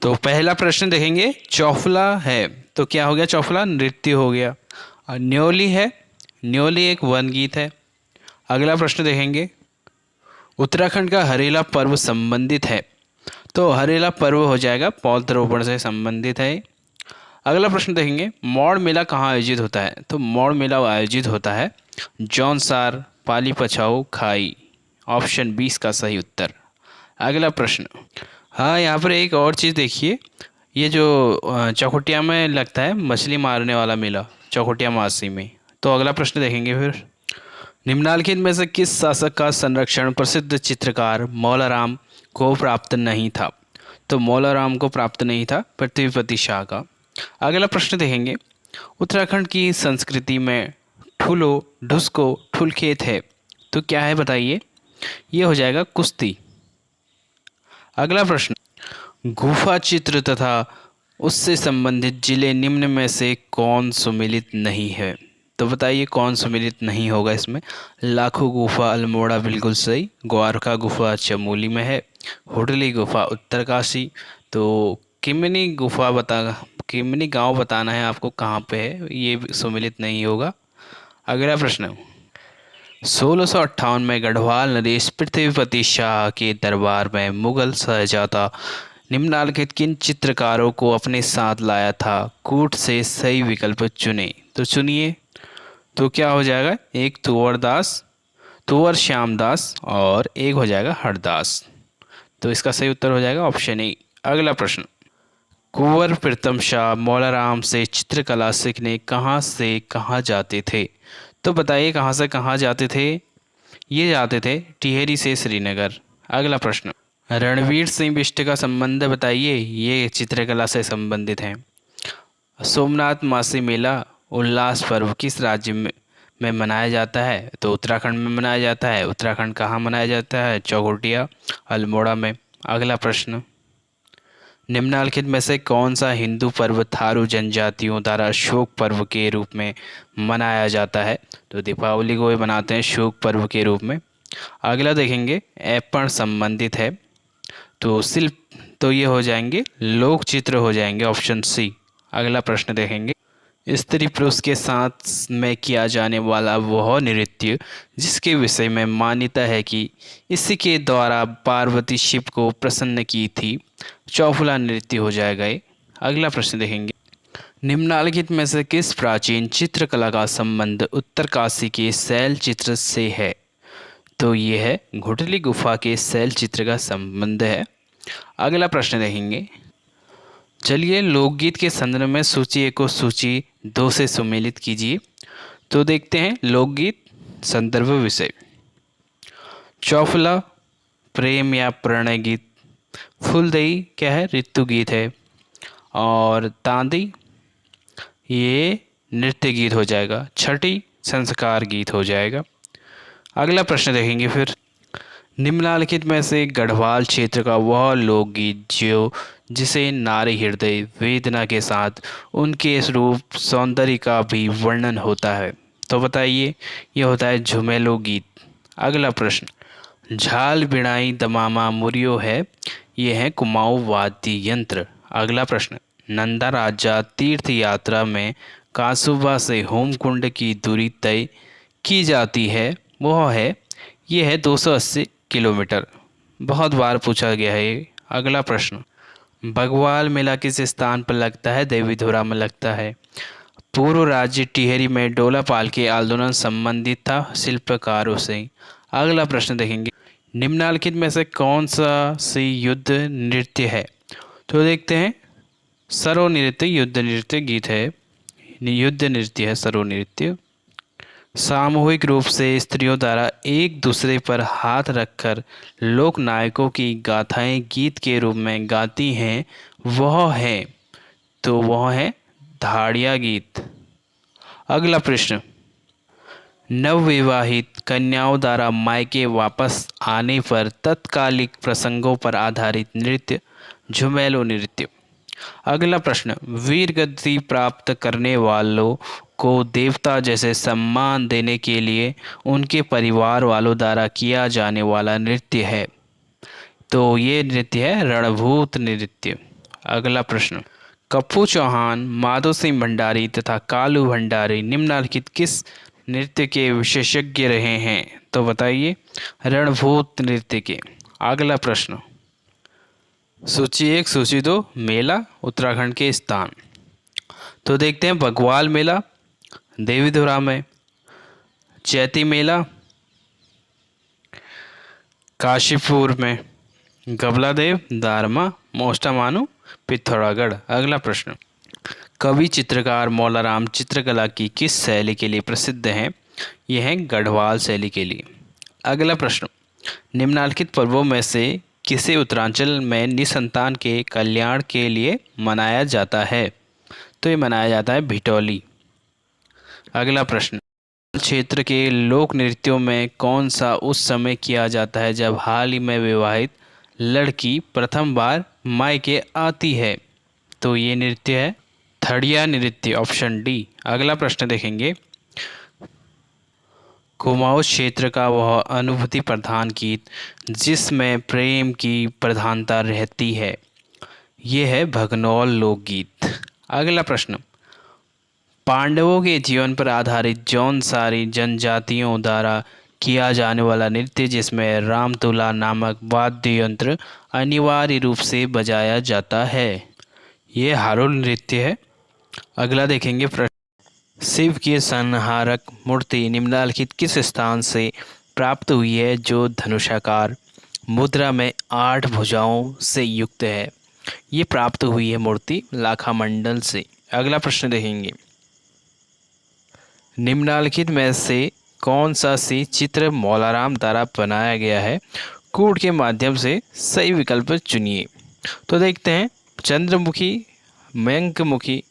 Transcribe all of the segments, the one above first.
तो पहला प्रश्न देखेंगे, चौफला है तो क्या हो गया, चौफला नृत्य हो गया। और न्योली है, न्योली एक वन गीत है। अगला प्रश्न देखेंगे, उत्तराखंड का हरेला पर्व संबंधित है तो हरेला पर्व हो जाएगा पौधरोपण से संबंधित है। अगला प्रश्न देखेंगे, मौड़ मेला कहाँ आयोजित होता है तो मौड़ मेला आयोजित होता है जौनसार, पाली पछाऊ, खाई। ऑप्शन 20 का सही उत्तर। अगला प्रश्न, हाँ यहाँ पर एक और चीज़ देखिए, ये जो चौखुटिया में लगता है मछली मारने वाला मेला चौखुटिया मासी में। तो अगला प्रश्न देखेंगे फिर, निम्नलिखित में से किस शासक का संरक्षण प्रसिद्ध चित्रकार मौलाराम को प्राप्त नहीं था तो मौलाराम को प्राप्त नहीं था पृथ्वीपति शाह का। अगला प्रश्न देखेंगे, उत्तराखंड की संस्कृति में ठुलो, ढुसको, ठुलखेत है तो क्या है बताइए, ये हो जाएगा कुश्ती। अगला प्रश्न, गुफा चित्र तथा उससे संबंधित जिले निम्न में से कौन सुमेलित नहीं है तो बताइए कौन सुमेलित नहीं होगा इसमें। लाखों गुफा अल्मोड़ा बिल्कुल सही, ग्वारखा गुफा चमोली में है, हुडली गुफा उत्तरकाशी। तो किमनी गुफा किमनी गांव बताना है आपको कहाँ पे है, ये सुमेलित नहीं होगा। अगला प्रश्न, 1658 में गढ़वाल नरेश पृथ्वीपति शाह के दरबार में मुगल शहजादा निम्नलिखित किन चित्रकारों को अपने साथ लाया था, कूट से सही विकल्प चुने तो चुनिए। तो क्या हो जाएगा, एक तुवर श्यामदास और एक हो जाएगा हरदास। तो इसका सही उत्तर हो जाएगा ऑप्शन ए। अगला प्रश्न, कुंवर प्रीतम शाह मौलाराम से चित्रकला सीखने कहाँ से कहाँ जाते थे तो बताइए कहाँ से कहाँ जाते थे, ये जाते थे टिहरी से श्रीनगर। अगला प्रश्न, रणवीर सिंह बिष्ट का संबंध बताइए, ये चित्रकला से संबंधित है। सोमनाथ मासी मेला उल्लास पर्व किस राज्य में मनाया जाता है तो उत्तराखंड में मनाया जाता है। उत्तराखंड कहाँ मनाया जाता है, चौखुटिया अल्मोड़ा में। अगला प्रश्न, निम्नलिखित में से कौन सा हिंदू पर्व थारू जनजातियों द्वारा शोक पर्व के रूप में मनाया जाता है तो दीपावली को मनाते हैं शोक पर्व के रूप में। अगला देखेंगे, ऐपण संबंधित है तो शिल्प तो ये हो जाएंगे लोक चित्र हो जाएंगे, ऑप्शन सी। अगला प्रश्न देखेंगे, स्त्री पुरुष के साथ में किया जाने वाला वह नृत्य जिसके विषय में मान्यता है कि इसी के द्वारा पार्वती शिव को प्रसन्न की थी, चौफला नृत्य हो जाएगा ये। अगला प्रश्न देखेंगे, निम्नलिखित में से किस प्राचीन चित्रकला का संबंध उत्तरकाशी के शैल चित्र से है तो ये है घुटली गुफा के शैल चित्र का संबंध है। अगला प्रश्न देखेंगे, चलिए लोकगीत के संदर्भ में सूची 1 को सूची 2 से सुमेलित कीजिए। तो देखते हैं लोकगीत संदर्भ विषय, चौफला प्रेम या प्रणय गीत, फूलदई क्या है ऋतु गीत है, और तांदी ये नृत्य गीत हो जाएगा, छठी संस्कार गीत हो जाएगा। अगला प्रश्न देखेंगे फिर, निम्नलिखित में से गढ़वाल क्षेत्र का वह लोकगीत जिसे नारी हृदय वेदना के साथ उनके रूप सौंदर्य का भी वर्णन होता है तो बताइए, ये होता है झुमेलो गीत। अगला प्रश्न, झाल बिणाई दमामा मुरियो है, ये है कुमाऊं वाद्य यंत्र। अगला प्रश्न, नंदा राजा तीर्थ यात्रा में कासुबा से होमकुंड की दूरी तय की जाती है, वह है ये है 280 किलोमीटर, बहुत बार पूछा गया है ये। अगला प्रश्न, बगवाल मेला किस स्थान पर लगता है, देवीधुरा में लगता है। पूर्व राज्य टिहरी में डोला पाल के आंदोलन संबंधित था शिल्पकारों से। अगला प्रश्न देखेंगे, निम्नलिखित में से कौन सा सी युद्ध नृत्य है तो देखते हैं सरो नृत्य युद्ध नृत्य गीत है, युद्ध नृत्य है सरो नृत्य। सामूहिक रूप से स्त्रियों द्वारा एक दूसरे पर हाथ रखकर लोक नायकों की गाथाएं गीत के रूप में गाती हैं, वह है तो वह है धाड़िया गीत। अगला प्रश्न, नवविवाहित कन्याओं द्वारा मायके वापस आने पर तत्कालिक प्रसंगों पर आधारित नृत्य झुमेलो नृत्य। अगला प्रश्न, वीर गति प्राप्त करने वालों को देवता जैसे सम्मान देने के लिए उनके परिवार वालों द्वारा किया जाने वाला नृत्य है तो ये नृत्य है रणभूत नृत्य। अगला प्रश्न, कप्पू चौहान, माधो सिंह भंडारी तथा कालू भंडारी निम्नलिखित किस नृत्य के विशेषज्ञ रहे हैं? तो बताइए, रणभूत नृत्य के। अगला प्रश्न, सूची 1 सूची 2 मेला उत्तराखंड के स्थान। तो देखते हैं, बग्वाल मेला देवीधुरा में, चैती मेला काशीपुर में, गबलादेव दारमा मोस्टामानू पिथौरागढ़। अगला प्रश्न, कवि चित्रकार मौलाराम चित्रकला की किस शैली के लिए प्रसिद्ध हैं? यह है गढ़वाल शैली के लिए। अगला प्रश्न, निम्नलिखित पर्वों में से किसे उत्तरांचल में निसंतान के कल्याण के लिए मनाया जाता है? तो ये मनाया जाता है भिटौली। अगला प्रश्न, क्षेत्र के लोक नृत्यों में कौन सा उस समय किया जाता है जब हाल ही में विवाहित लड़की प्रथम बार मायके आती है? तो ये नृत्य है थड़िया नृत्य, ऑप्शन डी। अगला प्रश्न देखेंगे, कुमाऊं क्षेत्र का वह अनुभूति प्रधान गीत जिसमें प्रेम की प्रधानता रहती है, ये है भगनौल लोकगीत। अगला प्रश्न, पांडवों के जीवन पर आधारित जौन सारी जनजातियों द्वारा किया जाने वाला नृत्य जिसमें रामतुला नामक वाद्य यंत्र अनिवार्य रूप से बजाया जाता है? ये हारोल नृत्य है। अगला देखेंगे प्रश्न, शिव की संहारक मूर्ति निम्नलिखित किस स्थान से प्राप्त हुई है जो धनुषाकार मुद्रा में 8 भुजाओं से युक्त है? ये प्राप्त हुई है मूर्ति लाखा मंडल से। अगला प्रश्न देखेंगे, निम्नलिखित में से कौन सा सी चित्र मौलाराम द्वारा बनाया गया है? कूट के माध्यम से सही विकल्प चुनिए। तो देखते हैं, चंद्रमुखी, मयंकमुखी,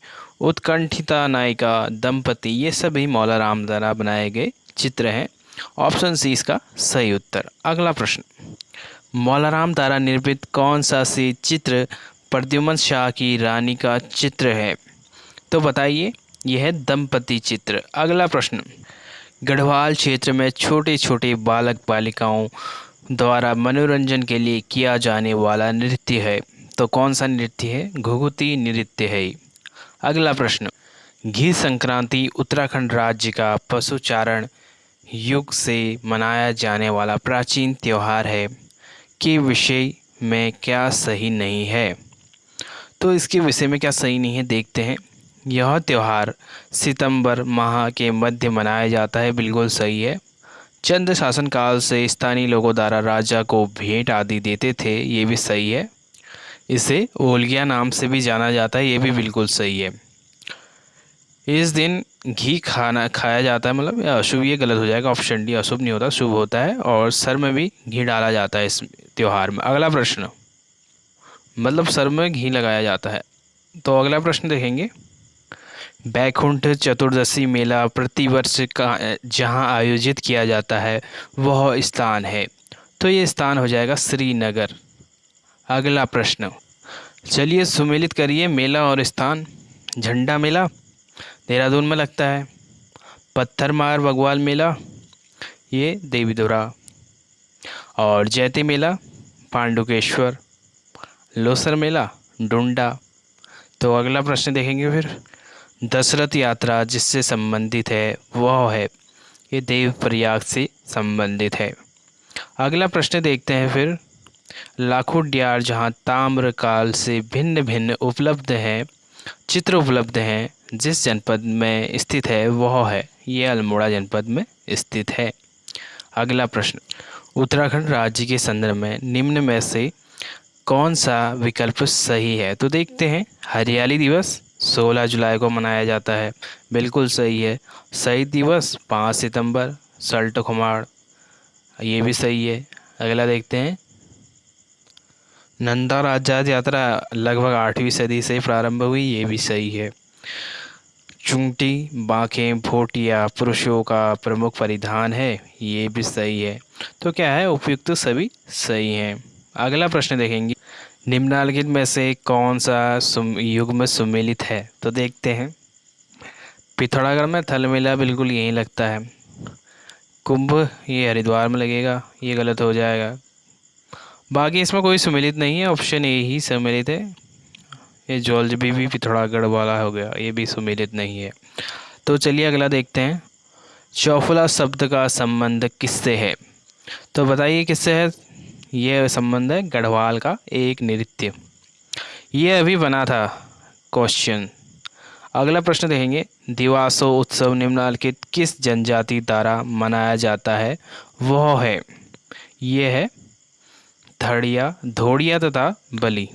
उत्कंठिता नायिका दंपति, ये सभी मौलाराम द्वारा बनाए गए चित्र हैं। ऑप्शन सी इसका सही उत्तर। अगला प्रश्न, मौलाराम द्वारा निर्मित कौन सा सी चित्र प्रद्युमन शाह की रानी का चित्र है? तो बताइए, यह है दंपति चित्र। अगला प्रश्न, गढ़वाल क्षेत्र में छोटे छोटे बालक बालिकाओं द्वारा मनोरंजन के लिए किया जाने वाला नृत्य है, तो कौन सा नृत्य है? घुघुती नृत्य है। अगला प्रश्न, घी संक्रांति उत्तराखंड राज्य का पशुचारण युग से मनाया जाने वाला प्राचीन त्यौहार है के विषय में क्या सही नहीं है? तो इसके विषय में क्या सही नहीं है, देखते हैं। यह त्यौहार सितंबर माह के मध्य मनाया जाता है, बिल्कुल सही है। चंद्र शासन काल से स्थानीय लोगों द्वारा राजा को भेंट आदि देते थे, ये भी सही है। इसे ओलिया नाम से भी जाना जाता है, ये भी बिल्कुल सही है। इस दिन घी खाया जाता है, मतलब अशुभ, ये गलत हो जाएगा, ऑप्शन डी अशुभ नहीं होता, शुभ होता है। और सर में भी घी डाला जाता है इस त्यौहार में। अगला प्रश्न, मतलब सर में घी लगाया जाता है। तो अगला प्रश्न देखेंगे, बैकुंठ चतुर्दशी मेला प्रतिवर्ष का जहां आयोजित किया जाता है वह स्थान है? तो ये स्थान हो जाएगा श्रीनगर। अगला प्रश्न, चलिए सुमेलित करिए मेला और स्थान। झंडा मेला देहरादून में लगता है, पत्थरमार बग्वाल मेला ये देवीधुरा, और जैती मेला पांडुकेश्वर, लोसर मेला डुंडा। तो अगला प्रश्न देखेंगे फिर, दशरथ यात्रा जिससे संबंधित है वह है, ये देवप्रयाग से संबंधित है। अगला प्रश्न देखते हैं फिर, लाखोड्यार जहाँ ताम्र काल से भिन्न भिन्न उपलब्ध हैं, चित्र उपलब्ध हैं, जिस जनपद में स्थित है वह है, ये अल्मोड़ा जनपद में स्थित है। अगला प्रश्न, उत्तराखंड राज्य के संदर्भ में निम्न में से कौन सा विकल्प सही है? तो देखते हैं, हरियाली दिवस 16 जुलाई को मनाया जाता है, बिल्कुल सही है। शहीद दिवस 5 सितंबर, सल्ट खुमाड़, ये भी सही है। अगला देखते हैं, नंदा आज़ाद यात्रा लगभग 8वीं सदी से प्रारंभ हुई, ये भी सही है। चुंगटी बांखें भोटिया पुरुषों का प्रमुख परिधान है, ये भी सही है। तो क्या है, उपयुक्त सभी सही हैं। अगला प्रश्न देखेंगे, निम्नलिखित में से कौन सा युग में सुमेलित है? तो देखते हैं, पिथौरागढ़ में थल मेला बिल्कुल यहीं लगता है। कुंभ ये हरिद्वार में लगेगा, ये गलत हो जाएगा। बाकी इसमें कोई सुमेलित नहीं है, ऑप्शन ए ही सम्मिलित है। ये जौलजबी भी थोड़ा गढ़वाला हो गया, ये भी सुमेलित नहीं है। तो चलिए अगला देखते हैं। चौफुला शब्द का संबंध किससे है? तो बताइए किससे है? ये संबंध है गढ़वाल का एक नृत्य। ये अभी बना था क्वेश्चन। अगला प्रश्न देखेंगे। दिवासो उत्सव निम्नलिखित किस जनजाति द्वारा मनाया जाता है? वह है, ये है धड़िया, धोड़िया तथा बलि।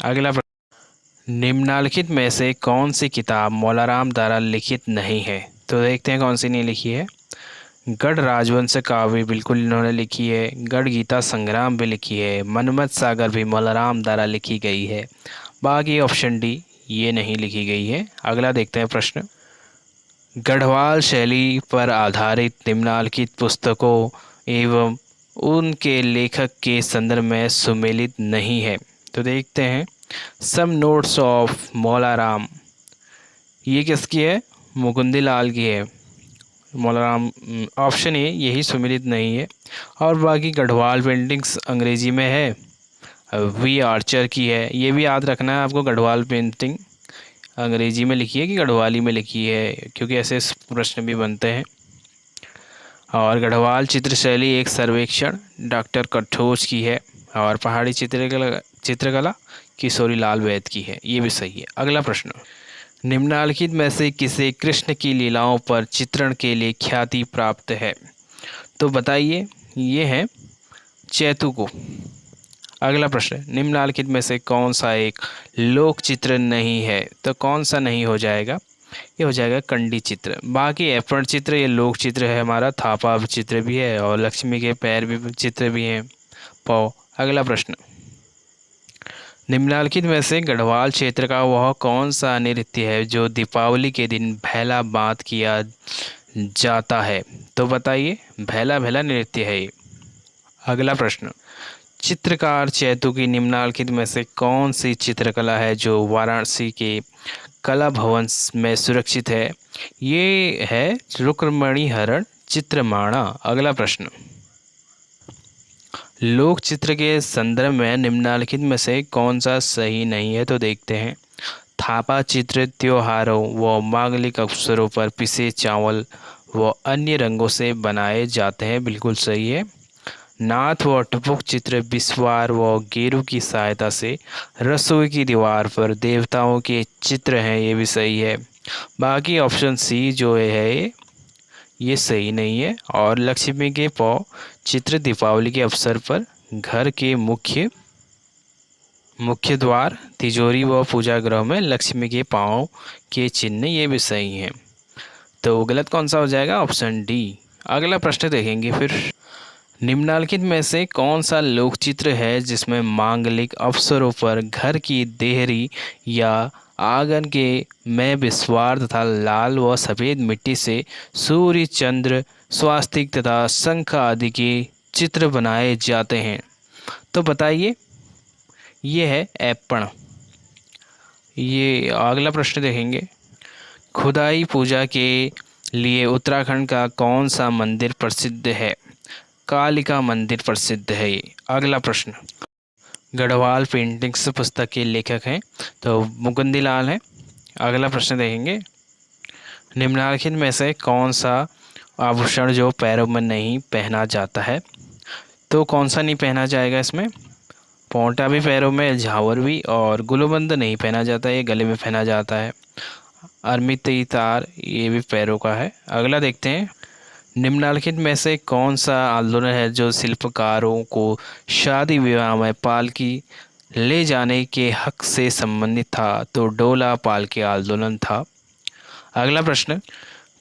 अगला प्रश्न। निम्नलिखित में से कौन सी किताब मौलाराम द्वारा लिखित नहीं है? तो देखते हैं कौन सी नहीं लिखी है। गढ़ राजवंश काव्य बिल्कुल इन्होंने लिखी है, गढ़ गीता संग्राम भी लिखी है, मनमत सागर भी मौलाराम द्वारा लिखी गई है। बाकी ऑप्शन डी ये नहीं लिखी गई है। अगला देखते हैं प्रश्न। गढ़वाल शैली पर आधारित निम्नलिखित पुस्तकों एवं उनके लेखक के संदर्भ में सुमेलित नहीं है। तो देखते हैं। सम नोट्स ऑफ मौलाराम, ये किसकी है? मुकुंदलाल की है। मौलाराम ऑप्शन ए यही सुमेलित नहीं है। और बाकी गढ़वाल पेंटिंग्स अंग्रेजी में है, वी आर्चर की है। ये भी याद रखना है आपको, गढ़वाल पेंटिंग अंग्रेजी में लिखी है कि गढ़वाली में लिखी है, क्योंकि ऐसे प्रश्न भी बनते हैं। और गढ़वाल चित्रशैली एक सर्वेक्षण डॉक्टर कठोच की है। और पहाड़ी चित्रकला किशोरी लाल वैद की है। ये भी सही है। अगला प्रश्न। निम्नलिखित में से किसे कृष्ण की लीलाओं पर चित्रण के लिए ख्याति प्राप्त है? तो बताइए, ये है चैतू को। अगला प्रश्न। निम्नलिखित में से कौन सा एक लोक चित्र नहीं है? तो कौन सा नहीं हो जाएगा? ये हो जाएगा कंडी चित्र। बाकी एफर्ट चित्र ये लोक चित्र है हमारा, थापा चित्र भी है और लक्ष्मी के पैर भी चित्र भी हैं, पाओ। अगला प्रश्न। निम्नलिखित में से गढ़वाल क्षेत्र का वह कौन सा नृत्य है जो दीपावली के दिन भैला बात किया जाता है? तो बताइए, भैला भैला नृत्य है ये। अगला प्रश्न। चित्रकार चैतू की निम्नलिखित में से कौन सी चित्रकला है जो वाराणसी के कला भवन में सुरक्षित है? ये है रुक्मणी हरण चित्रमाणा। अगला प्रश्न। लोक चित्र के संदर्भ में निम्नलिखित में से कौन सा सही नहीं है? तो देखते हैं। थापा चित्र त्योहारों व मांगलिक अवसरों पर पिसे चावल व अन्य रंगों से बनाए जाते हैं, बिल्कुल सही है। नाथ व टपुक चित्र बिस्वार व गेरू की सहायता से रसोई की दीवार पर देवताओं के चित्र हैं, ये भी सही है। बाकी ऑप्शन सी जो है ये सही नहीं है। और लक्ष्मी के पाँव चित्र दीपावली के अवसर पर घर के मुख्य द्वार, तिजोरी व पूजा गृह में लक्ष्मी के पाँव के चिन्ह, ये भी सही हैं। तो गलत कौन सा हो जाएगा? Option D. अगला प्रश्न देखेंगे फिर। निम्नलिखित में से कौन सा लोक चित्र है जिसमें मांगलिक अवसरों पर घर की देहरी या आंगन के में बिस्वार तथा लाल व सफ़ेद मिट्टी से सूर्य, चंद्र, स्वास्तिक तथा शंख आदि के चित्र बनाए जाते हैं? तो बताइए, ये है ऐप्पण। ये अगला प्रश्न देखेंगे। खुदाई पूजा के लिए उत्तराखंड का कौन सा मंदिर प्रसिद्ध है? कालिका मंदिर प्रसिद्ध है ये। अगला प्रश्न। गढ़वाल पेंटिंग्स पुस्तक के लेखक हैं तो मुकुंदलाल हैं। अगला प्रश्न देखेंगे। निम्नलिखित में से कौन सा आभूषण जो पैरों में नहीं पहना जाता है? तो कौन सा नहीं पहना जाएगा इसमें? पोंटा भी पैरों में, झावर भी, और गुलबंद नहीं पहना जाता, ये गले में पहना जाता है। अरमिती तार ये भी पैरों का है। अगला देखते हैं। निम्नलिखित में से कौन सा आंदोलन है जो शिल्पकारों को शादी विवाह में पालकी ले जाने के हक से संबंधित था? तो डोला पालकी आंदोलन था। अगला प्रश्न।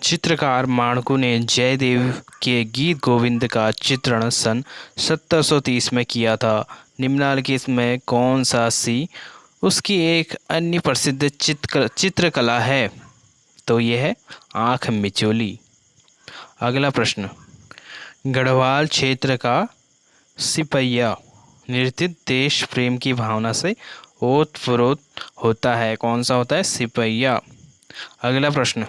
चित्रकार माणकू ने जयदेव के गीत गोविंद का चित्रण सन 1730 में किया था। निम्नलिखित में कौन सा सी उसकी एक अन्य प्रसिद्ध चित्रकला है? तो यह है आँख मिचोली। अगला प्रश्न। गढ़वाल क्षेत्र का सिपहिया नृत्य देश प्रेम की भावना से ओतप्रोत होता है, कौन सा होता है? सिपहिया। अगला प्रश्न।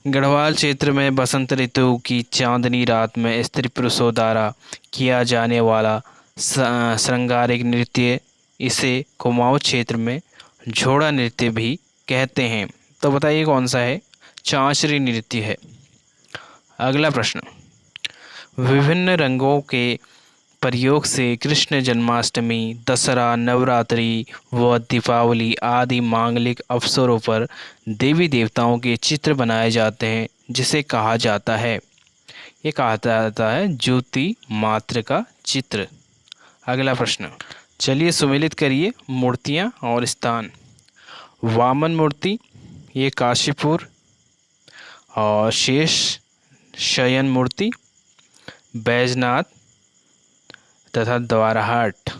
गढ़वाल क्षेत्र में बसंत ऋतु की चांदनी रात में स्त्री पुरुषों द्वारा किया जाने वाला श्रृंगारिक नृत्य इसे कुमाऊं क्षेत्र में झोड़ा नृत्य भी कहते हैं। तो बताइए कौन सा है? चांचरी नृत्य है। अगला प्रश्न, विभिन्न रंगों के प्रयोग से कृष्ण जन्माष्टमी, दशहरा, नवरात्रि व दीपावली आदि मांगलिक अवसरों पर देवी देवताओं के चित्र बनाए जाते हैं, जिसे कहा जाता है, ये कहा जाता है ज्योति मात्र का चित्र। अगला प्रश्न, चलिए सुमेलित करिए मूर्तियाँ और स्थान। वामन मूर्ति, ये काशीपुर। और शेष शयन मूर्ति बैजनाथ तथा द्वाराहाट।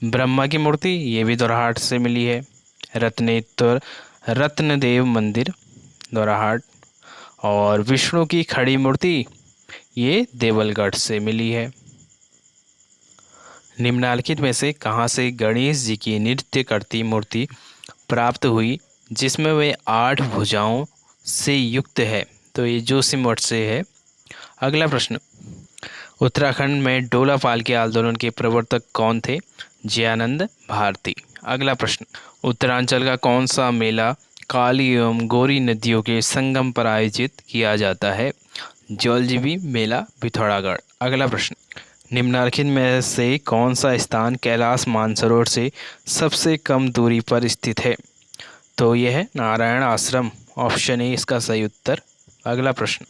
ब्रह्मा की मूर्ति, ये भी द्वाराहाट से मिली है। रत्नेश्वर रत्नदेव मंदिर द्वाराहाट। और विष्णु की खड़ी मूर्ति, ये देवलगढ़ से मिली है। निम्नलिखित में से कहाँ से गणेश जी की नृत्य करती मूर्ति प्राप्त हुई जिसमें वे 8 भुजाओं से युक्त है? तो ये जोशीमठ से है। अगला प्रश्न, उत्तराखंड में डोला पाल के आंदोलन के प्रवर्तक कौन थे? जयानंद भारती। अगला प्रश्न, उत्तरांचल का कौन सा मेला काली एवं गौरी नदियों के संगम पर आयोजित किया जाता है? जौलजीबी मेला पिथौरागढ़। अगला प्रश्न, निम्नलिखित में से कौन सा स्थान कैलाश मानसरोवर से सबसे कम दूरी पर स्थित है? तो यह है नारायण आश्रम। ऑप्शन ए इसका सही उत्तर। अगला प्रश्न,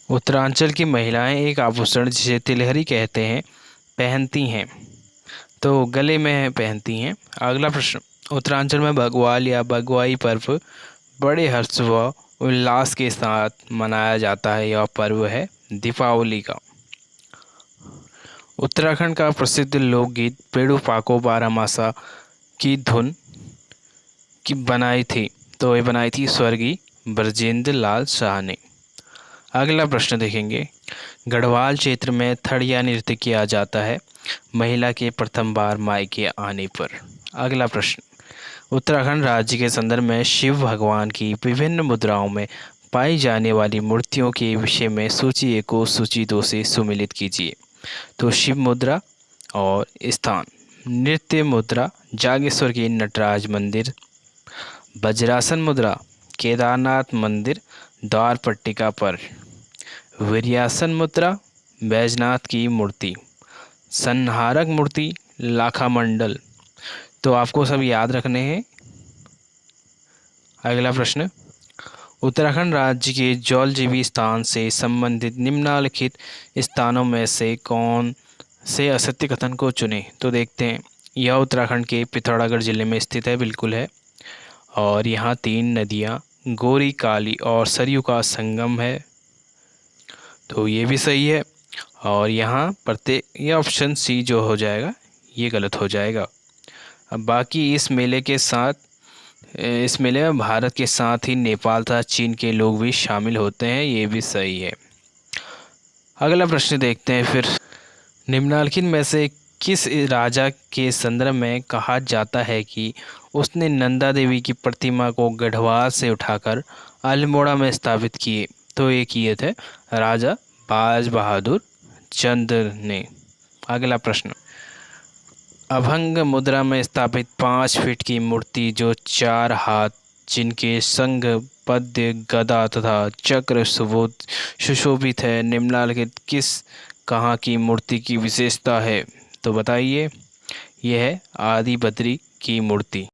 उत्तरांचल की महिलाएं एक आभूषण जिसे तिलहरी कहते हैं पहनती हैं, तो गले में पहनती हैं। अगला प्रश्न, उत्तरांचल में बग्वाल या बगवाई पर्व बड़े हर्ष व उल्लास के साथ मनाया जाता है। यह पर्व है दीपावली का। उत्तराखंड का प्रसिद्ध लोकगीत पेड़ू पाको बारहमासा की धुन की बनाई थी, तो ये बनाई थी स्वर्गीय ब्रजेंद्र लाल शाह ने। अगला प्रश्न देखेंगे, गढ़वाल क्षेत्र में थड़िया नृत्य किया जाता है महिला के प्रथम बार मायके आने पर। अगला प्रश्न, उत्तराखंड राज्य के संदर्भ में शिव भगवान की विभिन्न मुद्राओं में पाई जाने वाली मूर्तियों के विषय में सूची 1 को सूची 2 से सुमेलित कीजिए। तो शिव मुद्रा और स्थान, नृत्य मुद्रा जागेश्वर के नटराज मंदिर, वज्रासन मुद्रा केदारनाथ मंदिर द्वार पट्टिका पर, वीर्यासन मुद्रा बैजनाथ की मूर्ति, संहारक मूर्ति लाखा मंडल। तो आपको सब याद रखने हैं। अगला प्रश्न, उत्तराखंड राज्य के जौलजीबी स्थान से संबंधित निम्नलिखित स्थानों में से कौन से असत्य कथन को चुने? तो देखते हैं, यह उत्तराखंड के पिथौरागढ़ जिले में स्थित है, बिल्कुल है। और यहाँ 3 नदियाँ गौरी, काली और सरयू का संगम है, तो ये भी सही है। और यहाँ प्रत्येक, ये ऑप्शन सी जो हो जाएगा ये गलत हो जाएगा। अब बाकी इस मेले में भारत के साथ ही नेपाल तथा चीन के लोग भी शामिल होते हैं, ये भी सही है। अगला प्रश्न देखते हैं फिर, निम्नलिखित में से किस राजा के संदर्भ में कहा जाता है कि उसने नंदा देवी की प्रतिमा को गढ़वाल से उठाकर अल्मोड़ा में स्थापित किए? तो ये किए थे राजा बाज बहादुर चंद्र ने। अगला प्रश्न, अभंग मुद्रा में स्थापित 5 फीट की मूर्ति जो 4 हाथ, जिनके संग पद्य गदा तथा चक्र सुशोभित है, निम्नलिखित किस कहाँ की मूर्ति की विशेषता है? तो बताइए, यह है आदि बद्री की मूर्ति।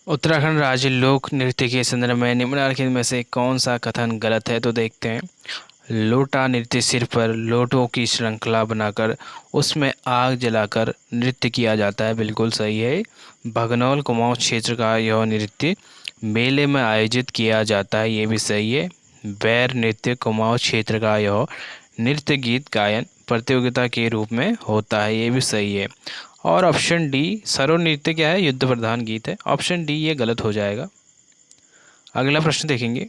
उत्तराखंड राज्य लोक नृत्य के संदर्भ में निम्नलिखित में से कौन सा कथन गलत है? तो देखते हैं, लोटा नृत्य सिर पर लोटों की श्रृंखला बनाकर उसमें आग जलाकर नृत्य किया जाता है, बिल्कुल सही है। भगनौल कुमाऊं क्षेत्र का यह नृत्य मेले में आयोजित किया जाता है, ये भी सही है। बैर नृत्य कुमाऊं क्षेत्र का यह नृत्य गीत गायन प्रतियोगिता के रूप में होता है, ये भी सही है। और ऑप्शन डी सरो नृत्य क्या है? युद्ध प्रधान गीत है। ऑप्शन डी ये गलत हो जाएगा। अगला प्रश्न देखेंगे,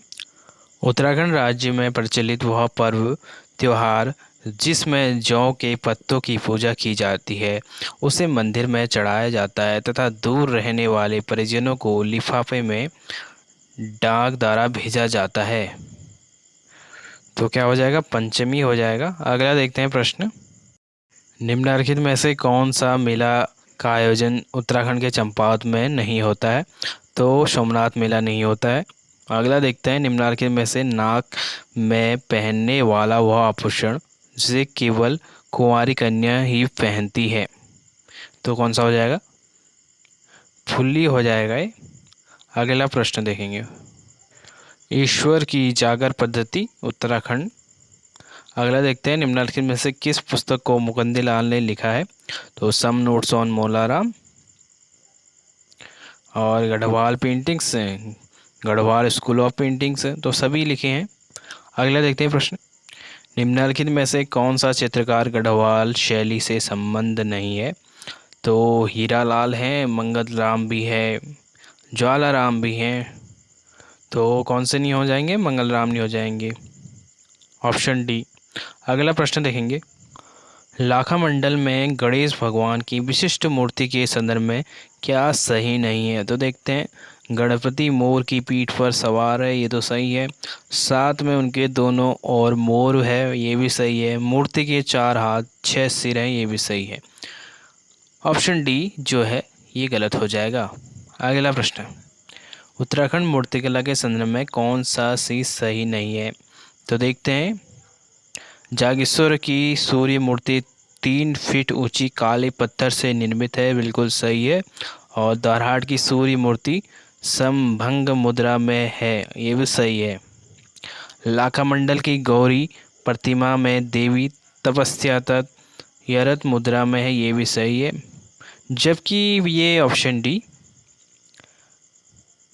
उत्तराखंड राज्य में प्रचलित वह पर्व त्योहार जिसमें जौ के पत्तों की पूजा की जाती है उसे मंदिर में चढ़ाया जाता है तथा दूर रहने वाले परिजनों को लिफाफे में डाक द्वारा भेजा जाता है, तो क्या हो जाएगा? पंचमी हो जाएगा। अगला देखते हैं प्रश्न, निम्नलिखित में से कौन सा मेला का आयोजन उत्तराखंड के चंपावत में नहीं होता है? तो सोमनाथ मेला नहीं होता है। अगला देखते हैं, निम्नलिखित में से नाक में पहनने वाला वह आभूषण जिसे केवल कुंवारी कन्या ही पहनती है, तो कौन सा हो जाएगा? फुल्ली हो जाएगा ये। अगला प्रश्न देखेंगे, ईश्वर की जागर पद्धति उत्तराखंड। अगला देखते हैं, निम्नलिखित में से किस पुस्तक को मुकुंदी लाल ने लिखा है? तो सम नोट्स ऑन मोलाराम और गढ़वाल पेंटिंग्स हैं, गढ़वाल स्कूल ऑफ पेंटिंग्स हैं, तो सभी लिखे हैं। अगला देखते हैं प्रश्न, निम्नलिखित में से कौन सा चित्रकार गढ़वाल शैली से संबंध नहीं है? तो हीरालाल हैं, मंगल राम भी है, ज्वाला राम भी हैं, तो कौन से नहीं हो जाएंगे? मंगल राम नहीं हो जाएंगे, ऑप्शन डी। अगला प्रश्न देखेंगे, लाखा मंडल में गणेश भगवान की विशिष्ट मूर्ति के संदर्भ में क्या सही नहीं है? तो देखते हैं, गणपति मोर की पीठ पर सवार है, ये तो सही है। साथ में उनके दोनों और मोर है, ये भी सही है। मूर्ति के 4 हाथ 6 सिर हैं, ये भी सही है। ऑप्शन डी जो है ये गलत हो जाएगा। अगला प्रश्न, उत्तराखंड मूर्तिकला के संदर्भ में कौन सा चीज सही नहीं है? तो देखते हैं, जागेश्वर की सूर्य मूर्ति 3 फीट ऊंची काले पत्थर से निर्मित है, बिल्कुल सही है। और दारहाट की सूर्य मूर्ति समभंग मुद्रा में है, ये भी सही है। लाखा मंडल की गौरी प्रतिमा में देवी तपस्यातत यरत मुद्रा में है, ये भी सही है। जबकि ये ऑप्शन डी,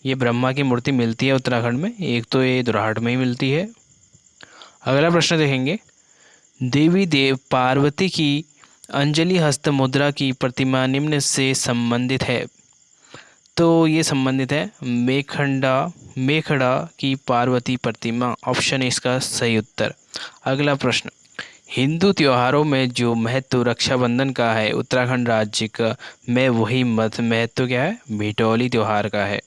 ये ब्रह्मा की मूर्ति मिलती है उत्तराखंड में, एक तो ये दारहाट में ही मिलती है। अगला प्रश्न देखेंगे, देवी देव पार्वती की अंजलि हस्त मुद्रा की प्रतिमा निम्न से संबंधित है? तो ये संबंधित है मेखड़ा की पार्वती प्रतिमा, ऑप्शन है इसका सही उत्तर। अगला प्रश्न, हिंदू त्योहारों में जो महत्व रक्षाबंधन का है उत्तराखंड राज्य का में वही महत्व क्या है? भिटौली त्योहार का है,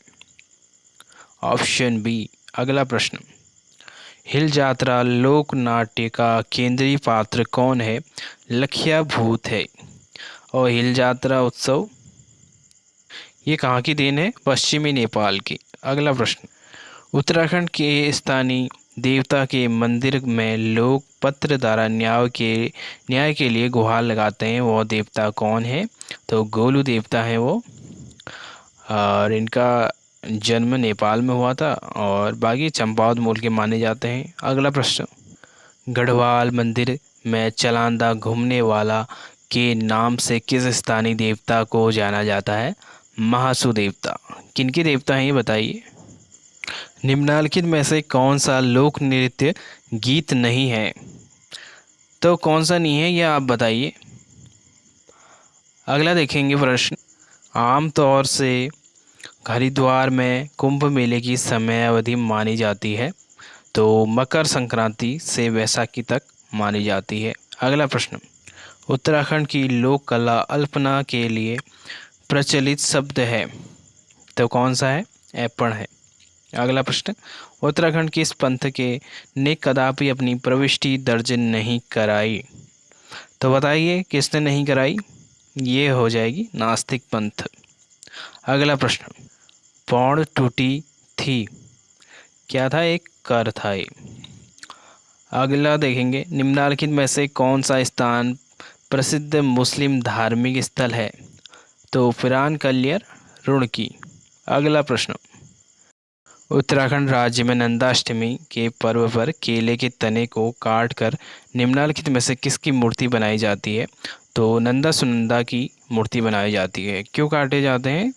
ऑप्शन बी। अगला प्रश्न, हिल जात्रा लोक नाट्य का केंद्रीय पात्र कौन है? लखिया भूत है। और हिल जात्रा उत्सव ये कहाँ की देन है? पश्चिमी नेपाल की। अगला प्रश्न, उत्तराखंड के स्थानीय देवता के मंदिर में लोग पत्र द्वारा न्याय के लिए गुहार लगाते हैं, वो देवता कौन है? तो गोलू देवता है वो, और इनका जन्म नेपाल में हुआ था और बाकी चंपावत मूल के माने जाते हैं। अगला प्रश्न, गढ़वाल मंदिर में चलांदा घूमने वाला के नाम से किस स्थानीय देवता को जाना जाता है? महासू देवता। किनके देवता हैं ये बताइए। निम्नलिखित में से कौन सा लोक नृत्य गीत नहीं है? तो कौन सा नहीं है ये आप बताइए। अगला देखेंगे प्रश्न, आमतौर से हरिद्वार में कुंभ मेले की समय अवधि मानी जाती है, तो मकर संक्रांति से वैसाखी तक मानी जाती है। अगला प्रश्न, उत्तराखंड की लोक कला अल्पना के लिए प्रचलित शब्द है, तो कौन सा है? ऐपण है। अगला प्रश्न, उत्तराखंड किस पंथ के ने कदापि अपनी प्रविष्टि दर्ज नहीं कराई? तो बताइए किसने नहीं कराई? ये हो जाएगी नास्तिक पंथ। अगला प्रश्न, पौड़ टूटी थी, क्या था? एक कर था ये। अगला देखेंगे, निम्नलिखित में से कौन सा स्थान प्रसिद्ध मुस्लिम धार्मिक स्थल है? तो फिरान कलियर रुड़की। अगला प्रश्न, उत्तराखंड राज्य में नंदाष्टमी के पर्व पर केले के तने को काटकर निम्नलिखित में से किसकी मूर्ति बनाई जाती है? तो नंदा सुनंदा की मूर्ति बनाई जाती है। क्यों काटे जाते हैं?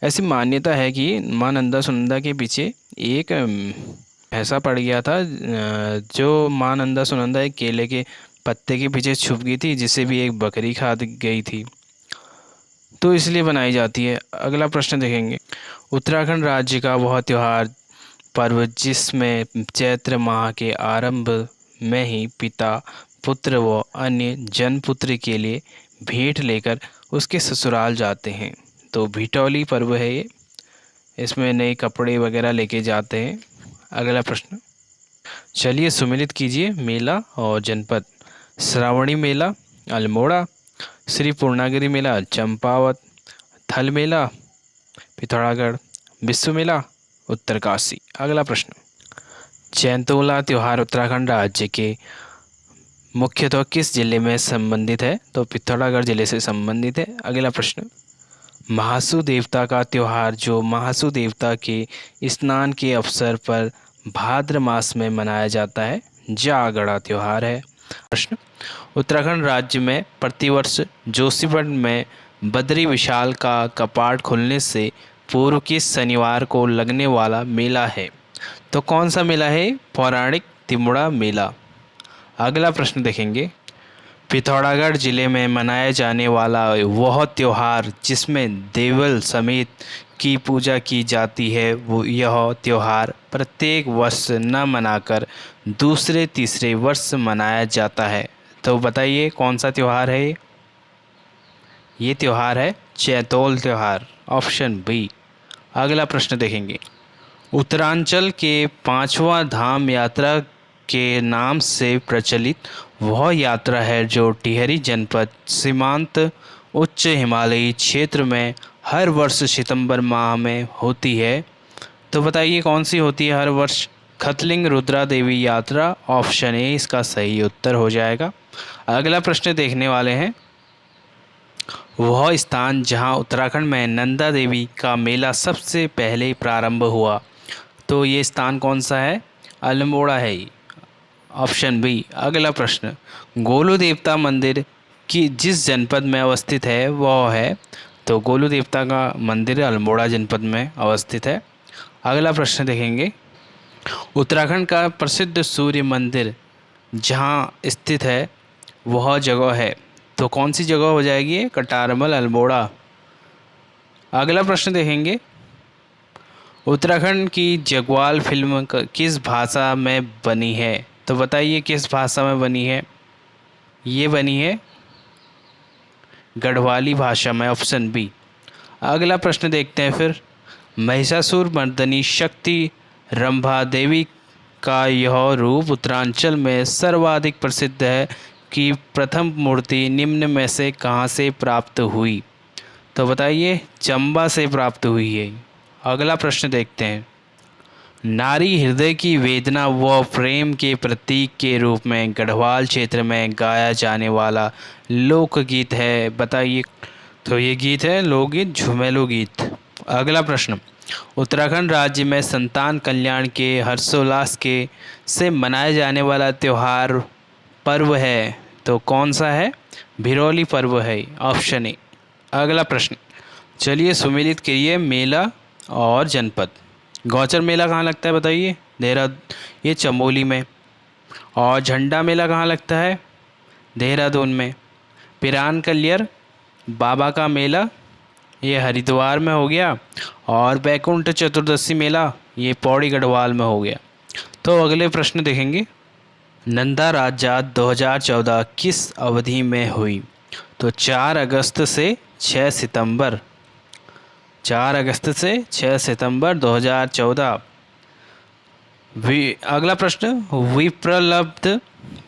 ऐसी मान्यता है कि माँ नंदा सुनंदा के पीछे एक ऐसा पड़ गया था, जो माँ नंदा सुनंदा एक केले के पत्ते के पीछे छुप गई थी, जिसे भी एक बकरी खा गई थी, तो इसलिए बनाई जाती है। अगला प्रश्न देखेंगे, उत्तराखंड राज्य का वह त्यौहार पर्व जिसमें चैत्र माह के आरंभ में ही पिता पुत्र व अन्य जनपुत्र के लिए भेंट लेकर उसके ससुराल जाते हैं, तो भिटौली पर्व है ये, इसमें नए कपड़े वगैरह लेके जाते हैं। अगला प्रश्न, चलिए सुमेलित कीजिए मेला और जनपद। श्रावणी मेला अल्मोड़ा, श्री पूर्णागिरि मेला, चंपावत, थल मेला, पिथौरागढ़, विश्व मेला, उत्तरकाशी। अगला प्रश्न, चैंतोला त्योहार उत्तराखंड राज्य के मुख्यतः किस जिले में संबंधित है? तो पिथौरागढ़ जिले से संबंधित है। अगला प्रश्न, महासू देवता का त्योहार जो महासू देवता के स्नान के अवसर पर भाद्र मास में मनाया जाता है, जागड़ा त्योहार है। प्रश्न, उत्तराखंड राज्य में प्रतिवर्ष जोशीमठ में बद्री विशाल का कपाट खुलने से पूर्व किस शनिवार को लगने वाला मेला है? तो कौन सा मेला है? पौराणिक तिमुड़ा मेला। अगला प्रश्न देखेंगे, पिथौरागढ़ जिले में मनाया जाने वाला वह त्योहार जिसमें देवल समेत की पूजा की जाती है, वो यह त्योहार प्रत्येक वर्ष न मनाकर दूसरे तीसरे वर्ष मनाया जाता है। तो बताइए कौन सा त्योहार है? ये त्योहार है चैतोल त्योहार, ऑप्शन बी। अगला प्रश्न देखेंगे, उत्तरांचल के पांचवा धाम यात्रा के नाम से प्रचलित वह यात्रा है जो टिहरी जनपद सीमांत उच्च हिमालयी क्षेत्र में हर वर्ष सितंबर माह में होती है। तो बताइए कौन सी होती है हर वर्ष? खतलिंग रुद्रा देवी यात्रा, ऑप्शन ए इसका सही उत्तर हो जाएगा। अगला प्रश्न देखने वाले हैं, वह स्थान जहां उत्तराखंड में नंदा देवी का मेला सबसे पहले प्रारंभ हुआ, तो ये स्थान कौन सा है? अल्मोड़ा है, ऑप्शन बी। अगला प्रश्न, गोलू देवता मंदिर की जिस जनपद में अवस्थित है वह है? तो गोलू देवता का मंदिर अल्मोड़ा जनपद में अवस्थित है। अगला प्रश्न देखेंगे, उत्तराखंड का प्रसिद्ध सूर्य मंदिर जहां स्थित है वह जगह है, तो कौन सी जगह हो जाएगी? कटारमल, अल्मोड़ा। अगला प्रश्न देखेंगे, उत्तराखंड की जगवाल फिल्म किस भाषा में बनी है? तो बताइए किस भाषा में बनी है? ये बनी है गढ़वाली भाषा में, ऑप्शन बी। अगला प्रश्न देखते हैं फिर, महिषासुर मर्दनी शक्ति रंभा देवी का यह रूप उत्तरांचल में सर्वाधिक प्रसिद्ध है कि प्रथम मूर्ति निम्न में से कहाँ से प्राप्त हुई? तो बताइए चंबा से प्राप्त हुई है। अगला प्रश्न देखते हैं, नारी हृदय की वेदना व प्रेम के प्रतीक के रूप में गढ़वाल क्षेत्र में गाया जाने वाला लोकगीत है, बताइए। तो ये गीत है लोकगीत झुमेलो गीत। अगला प्रश्न, उत्तराखंड राज्य में संतान कल्याण के हर्षोल्लास के से मनाया जाने वाला त्योहार पर्व है, तो कौन सा है? भिरौली पर्व है, ऑप्शन ए। अगला प्रश्न, चलिए सुमेलित करिए मेला और जनपद। गौचर मेला कहाँ लगता है बताइए? ये चमोली में। और झंडा मेला कहाँ लगता है? देहरादून में। पिरान कलियर बाबा का मेला ये हरिद्वार में हो गया। और बैकुंठ चतुर्दशी मेला ये पौड़ी गढ़वाल में हो गया। तो अगले प्रश्न देखेंगे, नंदा राज्यात 2014 किस अवधि में हुई? तो 4 अगस्त से 6 सितंबर, 4 अगस्त से 6 सितंबर 2014। अगला प्रश्न, विप्रलब्ध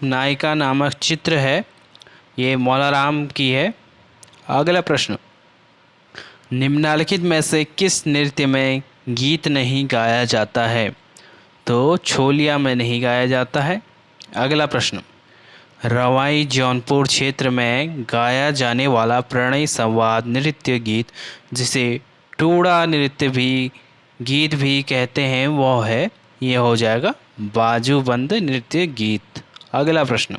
नायिका नामक चित्र है ये मौलाराम की है। अगला प्रश्न, निम्नलिखित में से किस नृत्य में गीत नहीं गाया जाता है? तो छोलिया में नहीं गाया जाता है। अगला प्रश्न, रवाई जौनपुर क्षेत्र में गाया जाने वाला प्रणय संवाद नृत्य गीत जिसे टूड़ा नृत्य भी गीत भी कहते हैं वह है, ये हो जाएगा बाजूबंद नृत्य गीत। अगला प्रश्न,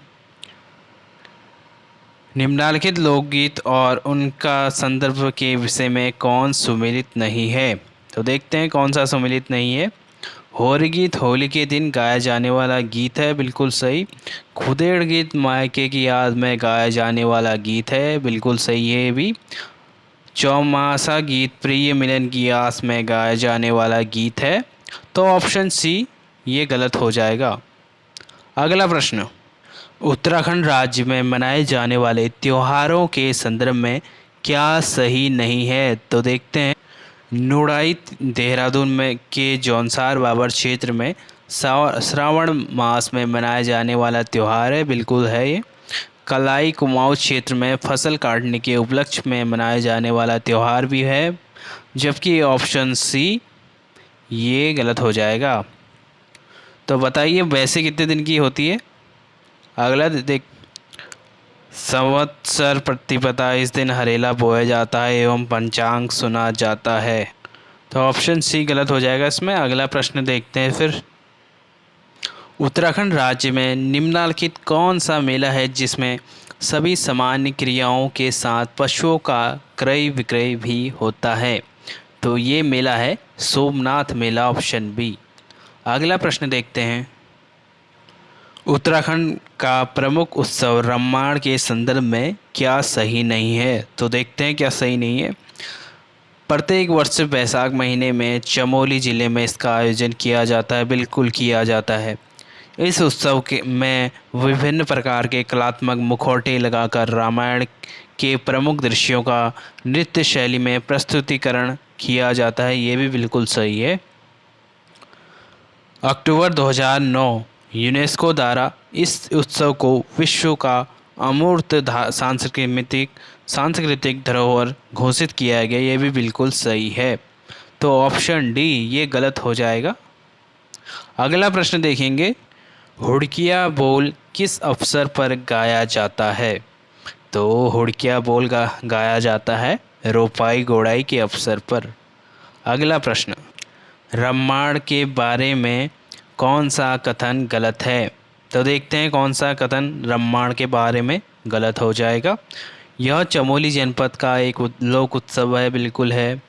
निम्नलिखित लोकगीत और उनका संदर्भ के विषय में कौन सुमेलित नहीं है? तो देखते हैं कौन सा सुमेलित नहीं है। होरी गीत होली के दिन गाया जाने वाला गीत है, बिल्कुल सही। खुदेड़ गीत मायके की याद में गाया जाने वाला गीत है, बिल्कुल सही है भी। चौमासा गीत प्रिय मिलन की आस में गाया जाने वाला गीत है, तो ऑप्शन सी ये गलत हो जाएगा। अगला प्रश्न, उत्तराखंड राज्य में मनाए जाने वाले त्योहारों के संदर्भ में क्या सही नहीं है? तो देखते हैं, नूड़ाइत देहरादून में के जौनसार बाबर क्षेत्र में श्रावण मास में मनाया जाने वाला त्यौहार है, बिल्कुल है ये। कलाई कुमाऊं क्षेत्र में फसल काटने के उपलक्ष्य में मनाए जाने वाला त्यौहार भी है, जबकि ऑप्शन सी ये गलत हो जाएगा। तो बताइए वैसे कितने दिन की होती है। अगला देख, संवत्सर प्रतिपदा, इस दिन हरेला बोया जाता है एवं पंचांग सुना जाता है। तो ऑप्शन सी गलत हो जाएगा इसमें। अगला प्रश्न देखते हैं फिर। उत्तराखंड राज्य में निम्नलिखित कौन सा मेला है जिसमें सभी सामान्य क्रियाओं के साथ पशुओं का क्रय विक्रय भी होता है। तो ये मेला है सोमनाथ मेला, ऑप्शन बी। अगला प्रश्न देखते हैं। उत्तराखंड का प्रमुख उत्सव रम्माण के संदर्भ में क्या सही नहीं है। तो देखते हैं क्या सही नहीं है। प्रत्येक वर्ष बैसाख महीने में चमोली ज़िले में इसका आयोजन किया जाता है, बिल्कुल किया जाता है। इस उत्सव के में विभिन्न प्रकार के कलात्मक मुखौटे लगाकर रामायण के प्रमुख दृश्यों का नृत्य शैली में प्रस्तुतिकरण किया जाता है, ये भी बिल्कुल सही है। अक्टूबर 2009 यूनेस्को द्वारा इस उत्सव को विश्व का अमूर्त सांस्कृतिक धरोहर घोषित किया गया, ये भी बिल्कुल सही है। तो ऑप्शन डी ये गलत हो जाएगा। अगला प्रश्न देखेंगे। हुड़किया बोल किस अवसर पर गाया जाता है। तो हुड़किया बोल गाया जाता है रोपाई गोड़ाई के अवसर पर। अगला प्रश्न। रम्माण के बारे में कौन सा कथन गलत है। तो देखते हैं कौन सा कथन रम्माण के बारे में गलत हो जाएगा। यह चमोली जनपद का एक लोक उत्सव है, बिल्कुल है।